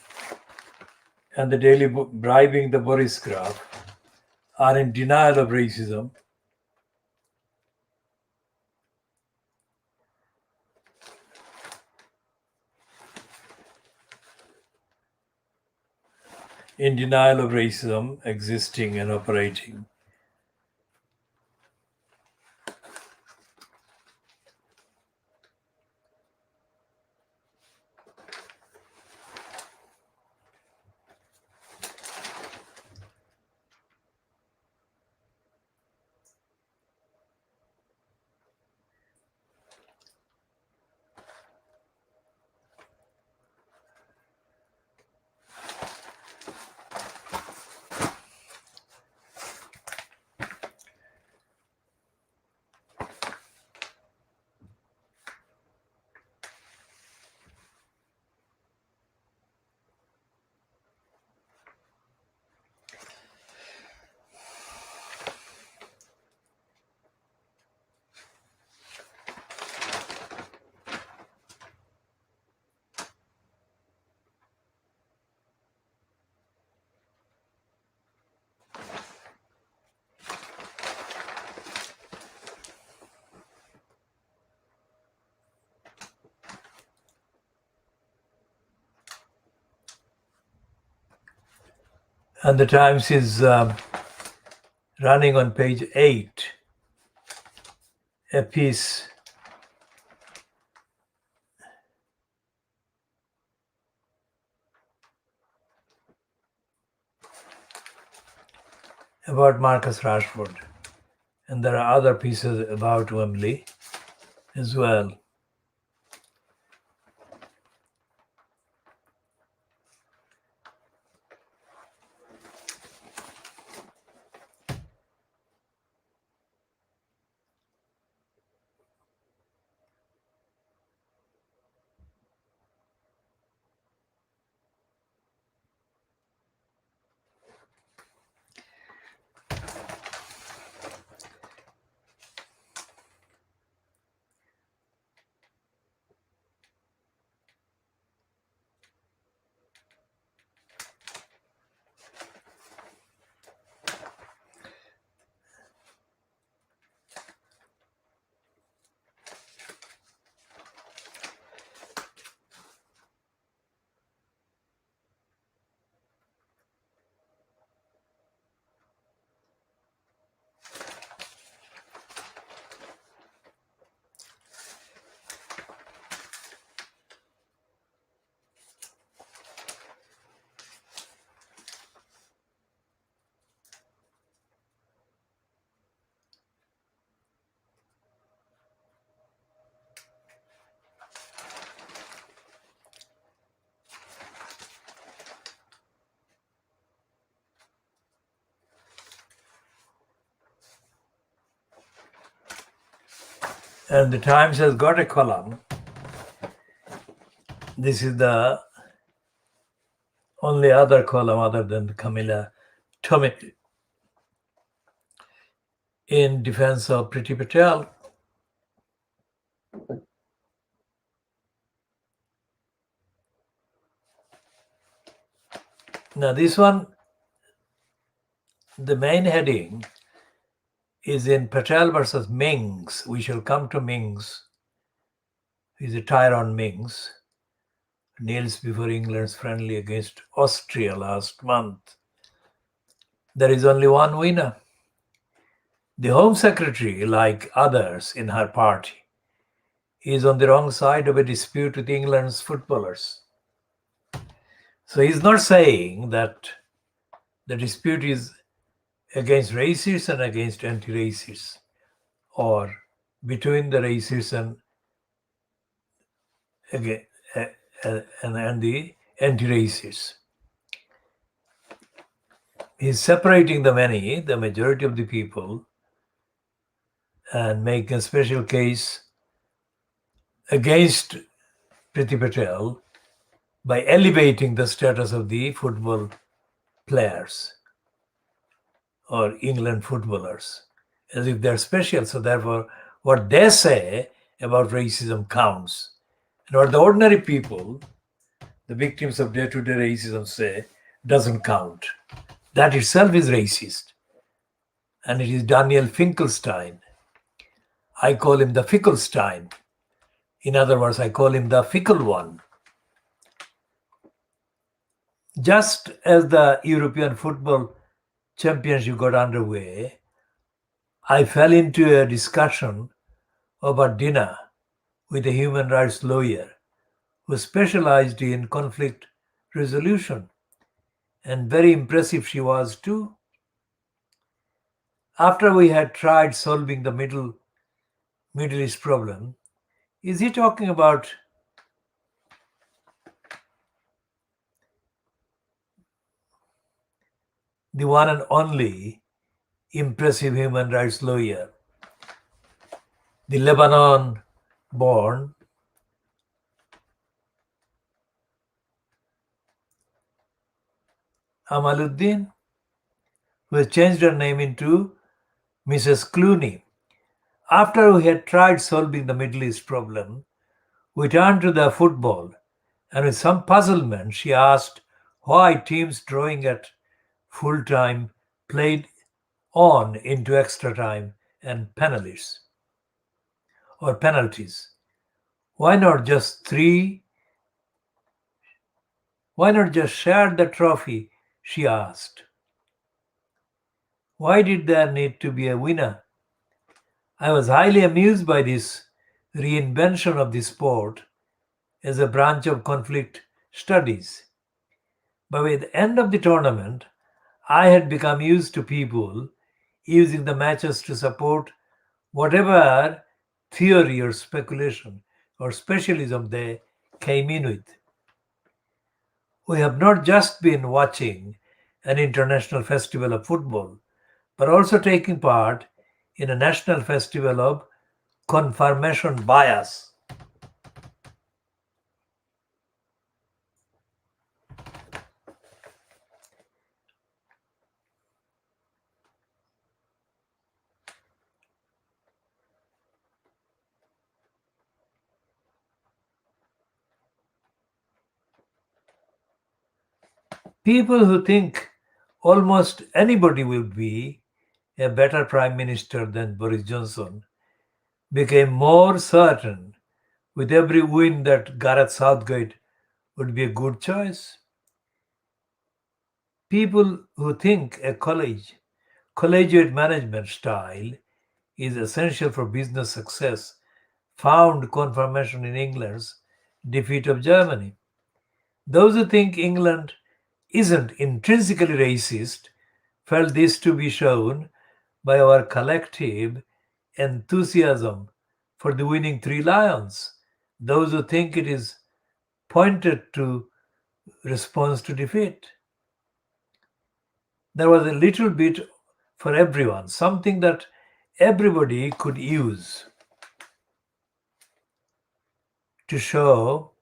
and the Daily bribing the Boris Graf are in denial of racism. In denial of racism existing and operating. And the Times is running on page 8 a piece about Marcus Rashford. And there are other pieces about Wembley as well. And the Times has got a column. This is the only other column other than Camilla Tomei in defense of Priti Patel. Now this one, the main heading is in Patel versus Mings. We shall come to Mings. He's a Tyrone Mings. Kneels before England's friendly against Austria last month. There is only one winner. The Home Secretary, like others in her party, is on the wrong side of a dispute with England's footballers. So he's not saying that the dispute is against racists and against anti-racists, or between the racists and the anti-racists. He's separating the many, the majority of the people, and making a special case against Priti Patel by elevating the status of the football players or England footballers as if they're special. So therefore, what they say about racism counts. And what the ordinary people, the victims of day-to-day racism, say doesn't count. That itself is racist. And it is Daniel Finkelstein. I call him the Fickelstein. In other words, I call him the fickle one. Just as the European Football Championship got underway, I fell into a discussion about dinner with a human rights lawyer who specialized in conflict resolution. And very impressive she was too. After we had tried solving the Middle East problem, is he talking about the one and only impressive human rights lawyer, the Lebanon-born Amaluddin, who has changed her name into Mrs. Clooney? After we had tried solving the Middle East problem, we turned to the football, and with some puzzlement, she asked why teams drawing at full time played on into extra time and penalties. Why not just share the trophy? She asked. Why did there need to be a winner? I was highly amused by this reinvention of the sport as a branch of conflict studies. By the end of the tournament, I had become used to people using the matches to support whatever theory or speculation or specialism they came in with. We have not just been watching an international festival of football, but also taking part in a national festival of confirmation bias. People who think almost anybody will be a better prime minister than Boris Johnson became more certain with every win that Gareth Southgate would be a good choice. People who think a collegiate management style is essential for business success found confirmation in England's defeat of Germany. Those who think England isn't intrinsically racist felt this to be shown by our collective enthusiasm for the winning three lions. Those who think it is pointed to response to defeat. There was a little bit for everyone, something that everybody could use to show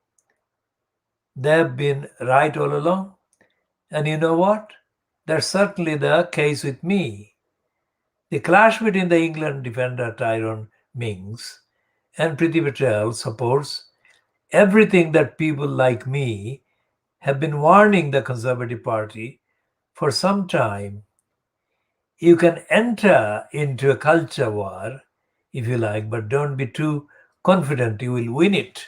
they've been right all along. And you know what? That's certainly the case with me. The clash between the England defender Tyrone Mings and Priti Patel supports everything that people like me have been warning the Conservative Party for some time. You can enter into a culture war if you like, but don't be too confident you will win it.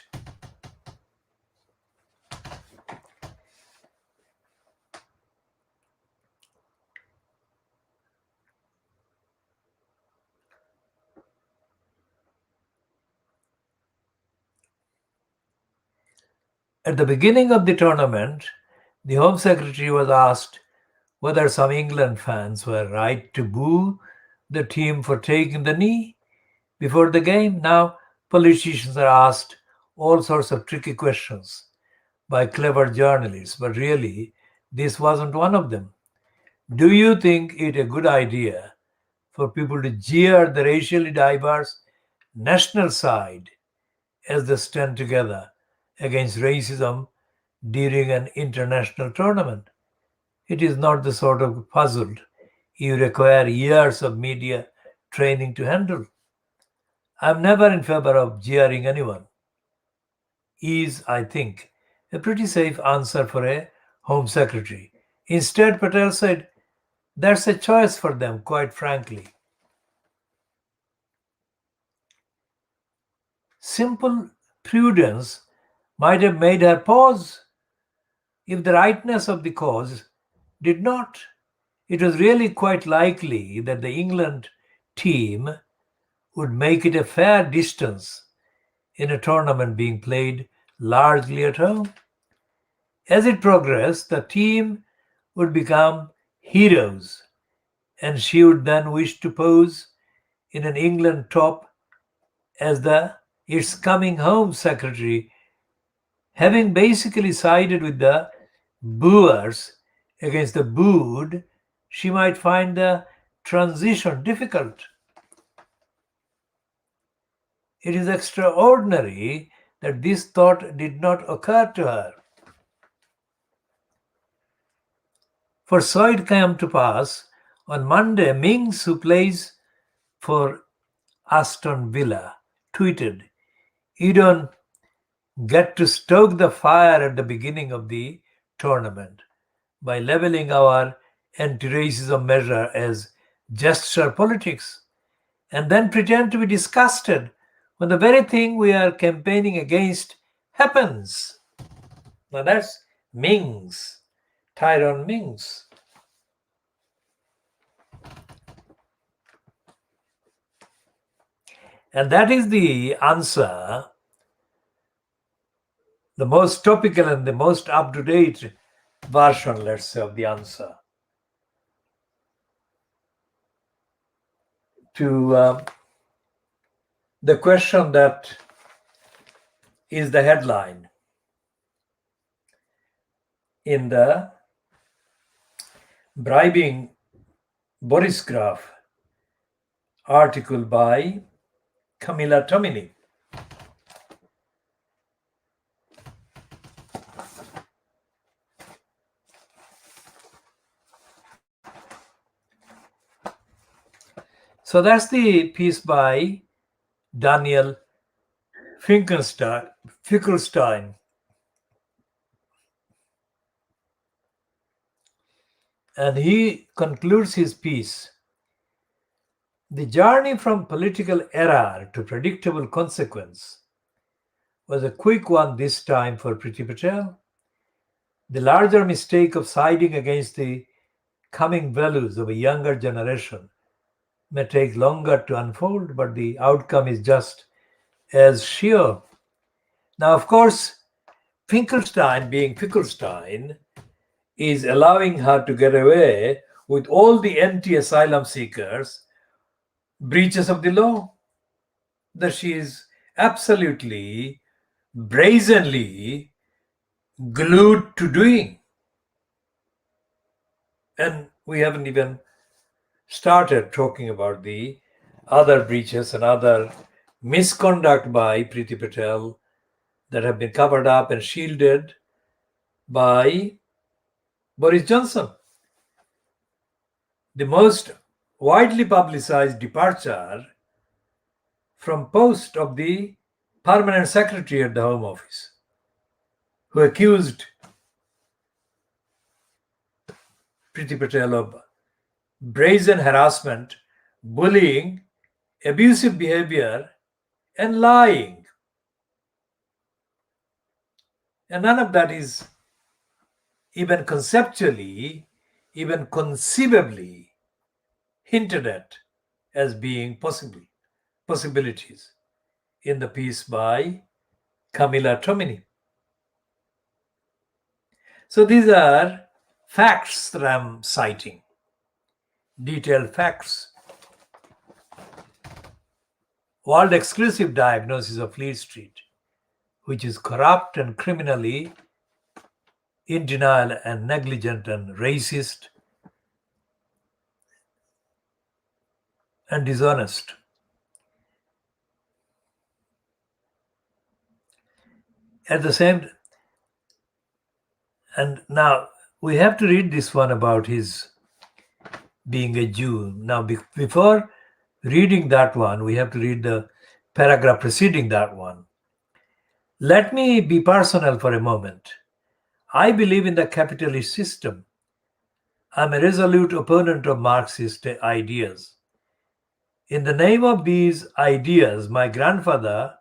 At the beginning of the tournament, the Home Secretary was asked whether some England fans were right to boo the team for taking the knee before the game. Now, politicians are asked all sorts of tricky questions by clever journalists, but really, this wasn't one of them. Do you think it a good idea for people to jeer the racially diverse national side as they stand together against racism during an international tournament? It is not the sort of puzzle you require years of media training to handle. I'm never in favor of jeering anyone. Is, I think, a pretty safe answer for a Home Secretary. Instead, Patel said, that's a choice for them, quite frankly. Simple prudence might have made her pause if the rightness of the cause did not. It was really quite likely that the England team would make it a fair distance in a tournament being played largely at home. As it progressed, the team would become heroes, and she would then wish to pose in an England top as the its coming home secretary, having basically sided with the booers against the booed. She might find the transition difficult. It is extraordinary that this thought did not occur to her. For so it came to pass on Monday, Mings, who plays for Aston Villa, tweeted, "You don't get to stoke the fire at the beginning of the tournament by leveling our anti racism measure as gesture politics and then pretend to be disgusted when the very thing we are campaigning against happens." Now that's Mings, Tyrone Mings. And that is the answer, the most topical and the most up-to-date version, let's say, of the answer to the question that is the headline in the Bribing Boris Graf article by Camilla Tomini. So that's the piece by Daniel Finkelstein. And he concludes his piece. The journey from political error to predictable consequence was a quick one this time for Priti Patel. The larger mistake of siding against the coming values of a younger generation may take longer to unfold, but the outcome is just as sure. Now, of course, Finkelstein, being Finkelstein, is allowing her to get away with all the anti-asylum seekers breaches of the law that she is absolutely brazenly glued to doing. And we haven't even started talking about the other breaches and other misconduct by Priti Patel that have been covered up and shielded by Boris Johnson. The most widely publicized departure from post of the permanent secretary at the Home Office, who accused Priti Patel of brazen harassment, bullying, abusive behavior, and lying. And none of that is even conceptually, even conceivably hinted at as being possibilities in the piece by Camilla Tomini. So these are facts that I'm citing, detailed facts. World exclusive diagnosis of Fleet Street, which is corrupt and criminally in denial and negligent and racist and dishonest. At the same, and now we have to read this one about his being a Jew. Now, before reading that one, we have to read the paragraph preceding that one. Let me be personal for a moment. I believe in the capitalist system. I'm a resolute opponent of Marxist ideas. In the name of these ideas, my grandfather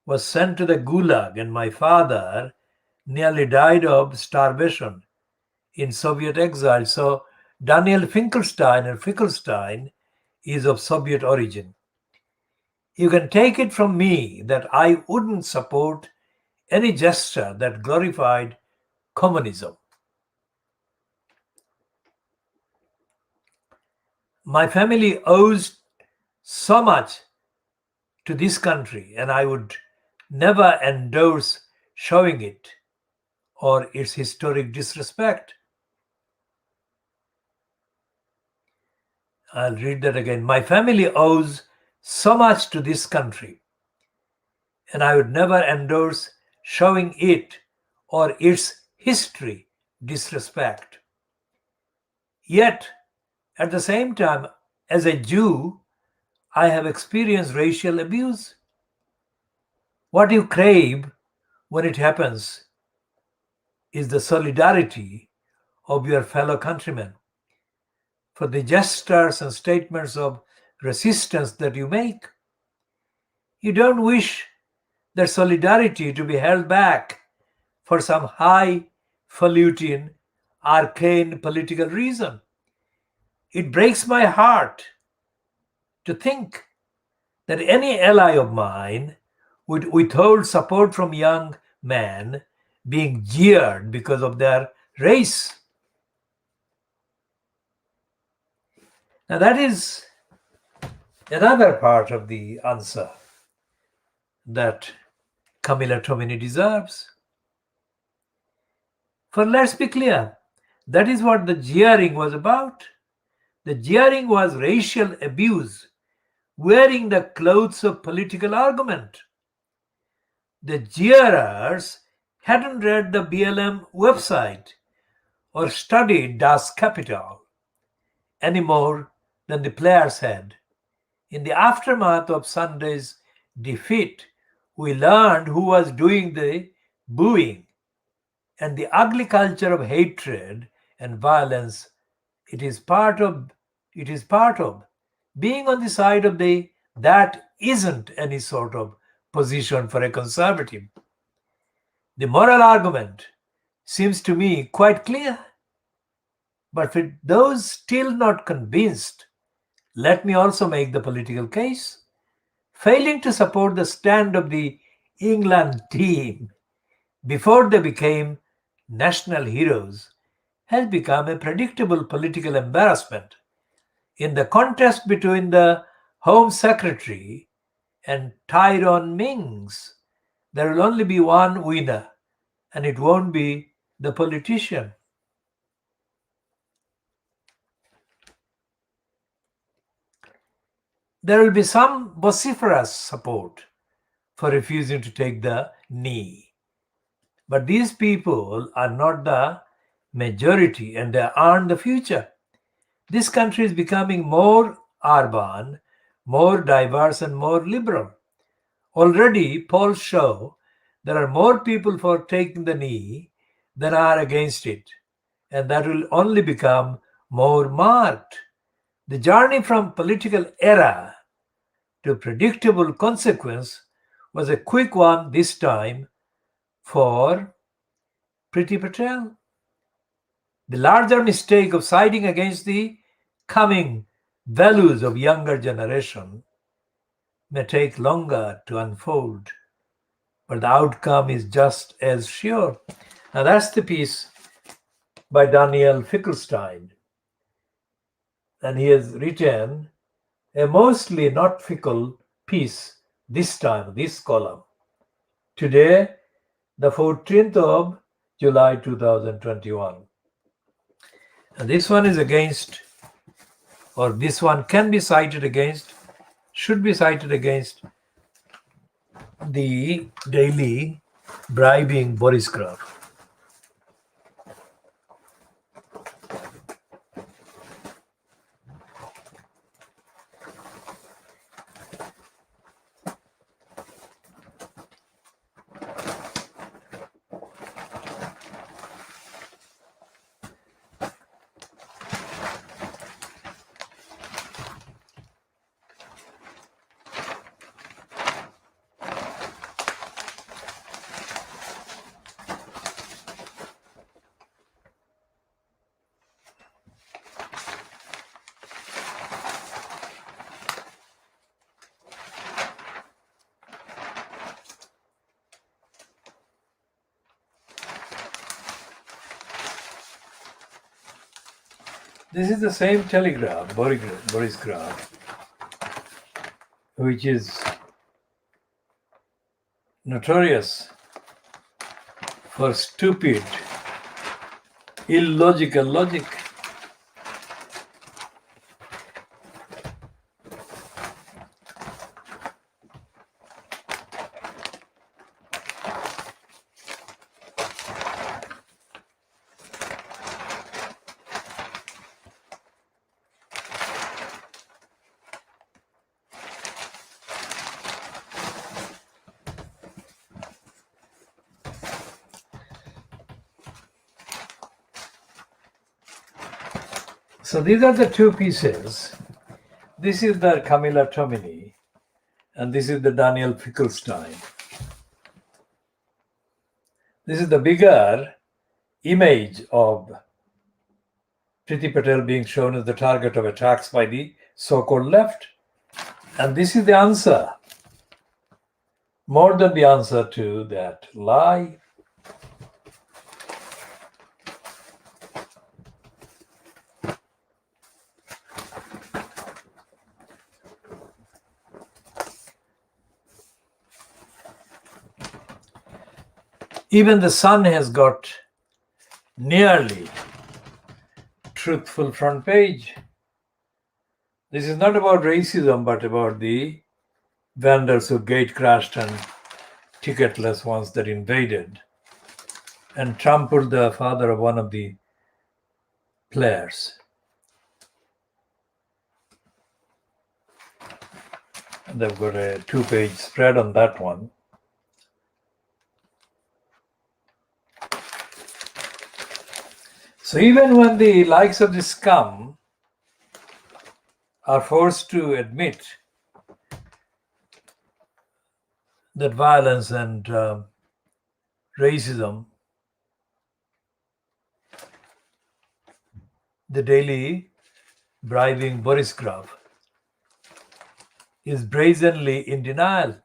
was sent to the Gulag and my father nearly died of starvation in Soviet exile. So Daniel Finkelstein and Finkelstein is of Soviet origin. You can take it from me that I wouldn't support any gesture that glorified communism. My family owes so much to this country, and I would never endorse showing it or its historic disrespect. I'll read that again. My family owes so much to this country, and I would never endorse showing it or its history disrespect. Yet, at the same time, as a Jew, I have experienced racial abuse. What you crave when it happens is the solidarity of your fellow countrymen for the gestures and statements of resistance that you make. You don't wish their solidarity to be held back for some highfalutin, arcane political reason. It breaks my heart to think that any ally of mine would withhold support from young men being jeered because of their race. Now, that is another part of the answer that Camilla Tomini deserves. For let's be clear, that is what the jeering was about. The jeering was racial abuse, wearing the clothes of political argument. The jeerers hadn't read the BLM website or studied Das Kapital any more than the players had. In the aftermath of Sunday's defeat, we learned who was doing the booing, and the ugly culture of hatred and violence it is part of being on the side of the that isn't any sort of position for a conservative. The moral argument seems to me quite clear. But for those still not convinced, let me also make the political case. Failing to support the stand of the England team before they became national heroes has become a predictable political embarrassment. In the contest between the Home Secretary and Tyrone Mings, there will only be one winner, and it won't be the politician. There will be some vociferous support for refusing to take the knee. But these people are not the majority and they aren't the future. This country is becoming more urban, more diverse, and more liberal. Already, polls show there are more people for taking the knee than are against it, and that will only become more marked. The journey from political error to predictable consequence was a quick one this time for Priti Patel. The larger mistake of siding against the coming values of younger generation may take longer to unfold, but the outcome is just as sure. Now that's the piece by Daniel Finkelstein, and he has written a mostly not fickle piece this time, this column. Today, the 14th of July 2021. And this one is against, or this one can be cited against, should be cited against the daily bribing Boris Graf. This is the same telegraph, Boris Graf, which is notorious for stupid, illogical logic. So these are the two pieces. This is the Camilla Tomini, and this is the Daniel Finkelstein. This is the bigger image of Priti Patel being shown as the target of attacks by the so-called left. And this is the answer, more than the answer to that lie. Even the Sun has got nearly truthful front page. This is not about racism, but about the vandals who gate crashed and ticketless ones that invaded and trampled the father of one of the players. And they've got a 2-page spread on that one. So even when the likes of the scum are forced to admit that violence and racism, the daily bribing Boris Graf, is brazenly in denial.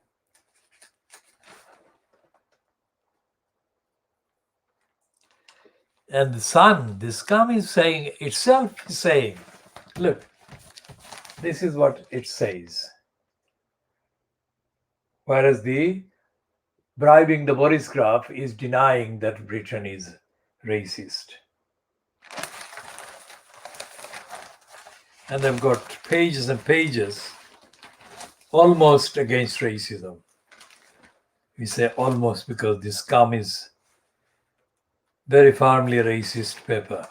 And the Sun, the scum is saying, itself is saying, look, this is what it says. Whereas the bribing the Boris Graf is denying that Britain is racist. And they've got pages and pages almost against racism. We say almost because the scum is very firmly a racist paper.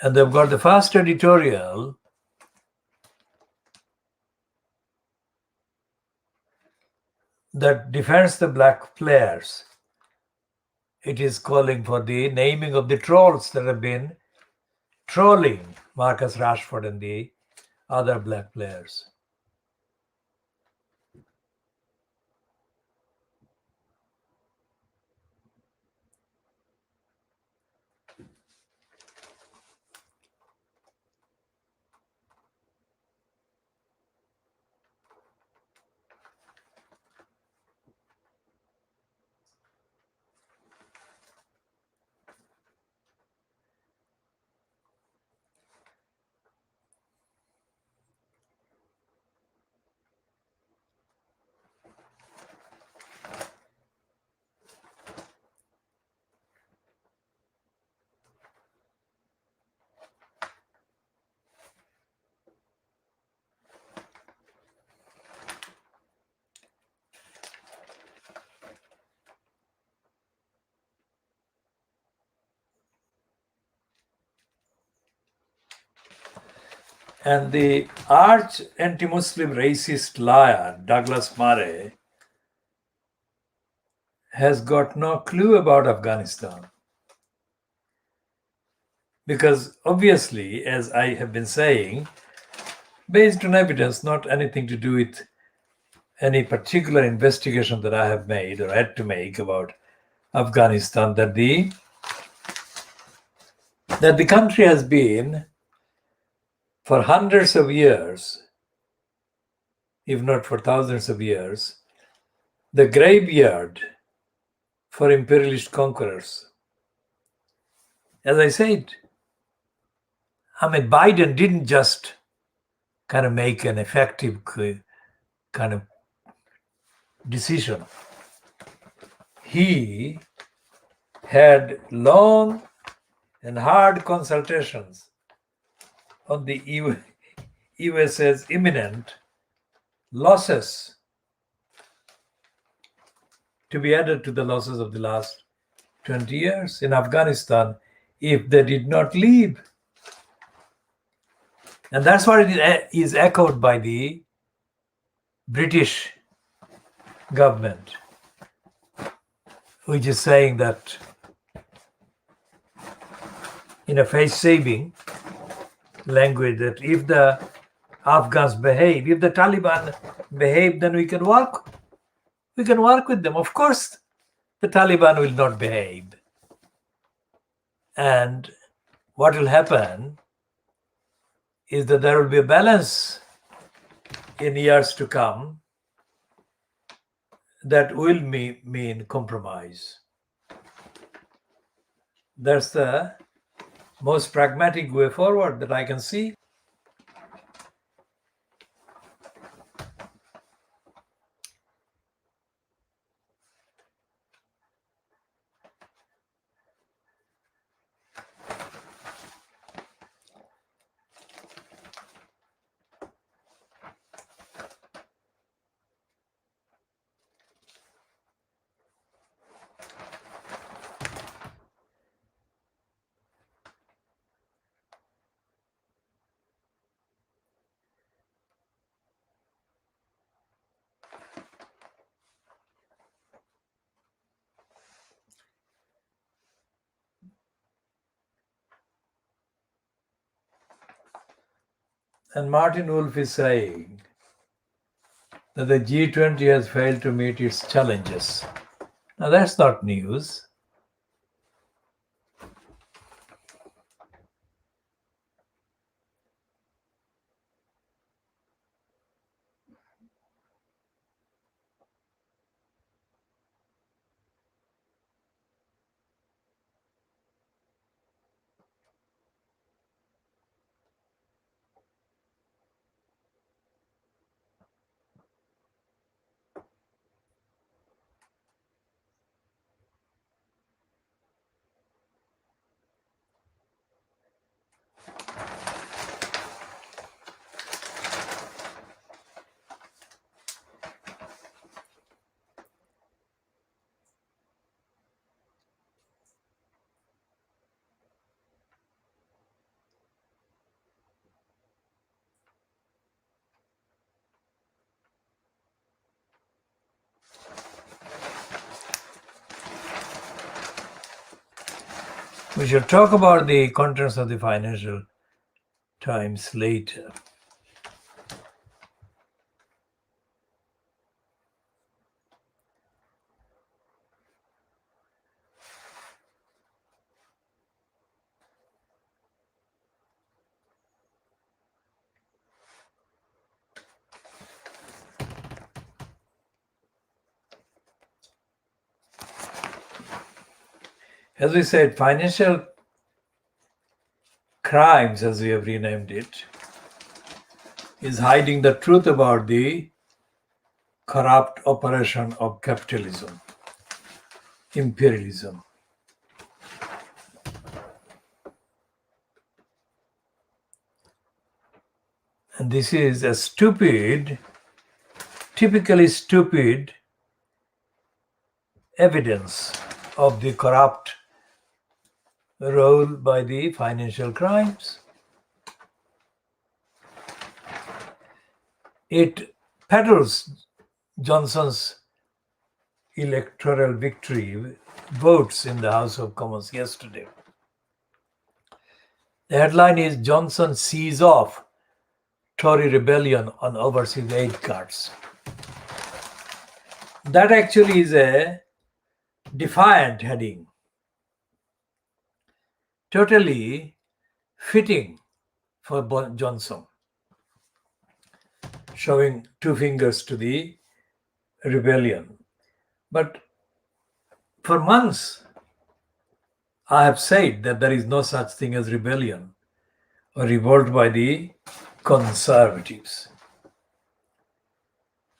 And they've got the first editorial that defends the black players. It is calling for the naming of the trolls that have been trolling Marcus Rashford and the other black players. And the arch anti-Muslim racist liar, Douglas Murray, has got no clue about Afghanistan. Because obviously, as I have been saying, based on evidence, not anything to do with any particular investigation that I have made or had to make about Afghanistan, that the country has been for hundreds of years, if not for thousands of years, the graveyard for imperialist conquerors. As I said, Biden didn't just kind of make an effective kind of decision. He had long and hard consultations on the USA's imminent losses to be added to the losses of the last 20 years in Afghanistan if they did not leave. And that's what it is echoed by the British government, which is saying that in a face-saving language that if the Afghans behave, if the Taliban behave, then we can work We can work with them. Of course, the Taliban will not behave. And what will happen is that there will be a balance in years to come that will mean compromise. That's the most pragmatic way forward that I can see. And Martin Wolf is saying that the G20 has failed to meet its challenges. Now, that's not news. We shall talk about the contents of the Financial Times later. As we said, financial crimes, as we have renamed it, is hiding the truth about the corrupt operation of capitalism, imperialism. And this is a stupid, typically stupid evidence of the corrupt role by the financial crimes. It peddles Johnson's electoral victory votes in the House of Commons yesterday. The headline is Johnson sees off Tory rebellion on overseas aid cuts. That actually is a defiant heading, totally fitting for Johnson, showing two fingers to the rebellion. But for months, I have said that there is no such thing as rebellion or revolt by the conservatives.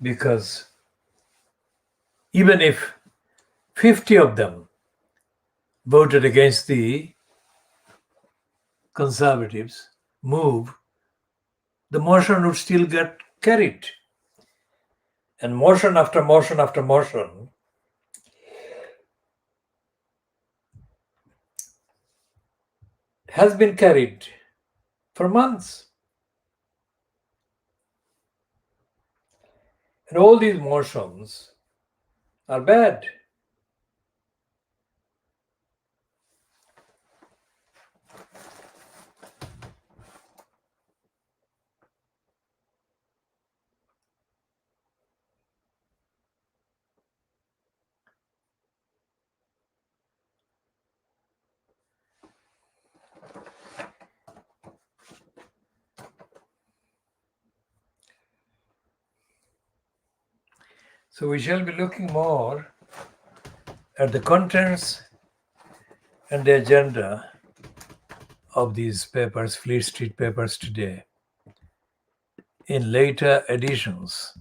Because even if 50 of them voted against the conservatives move, the motion would still get carried. And motion after motion after motion has been carried for months. And all these motions are bad. So we shall be looking more at the contents and the agenda of these papers, Fleet Street papers today, in later editions.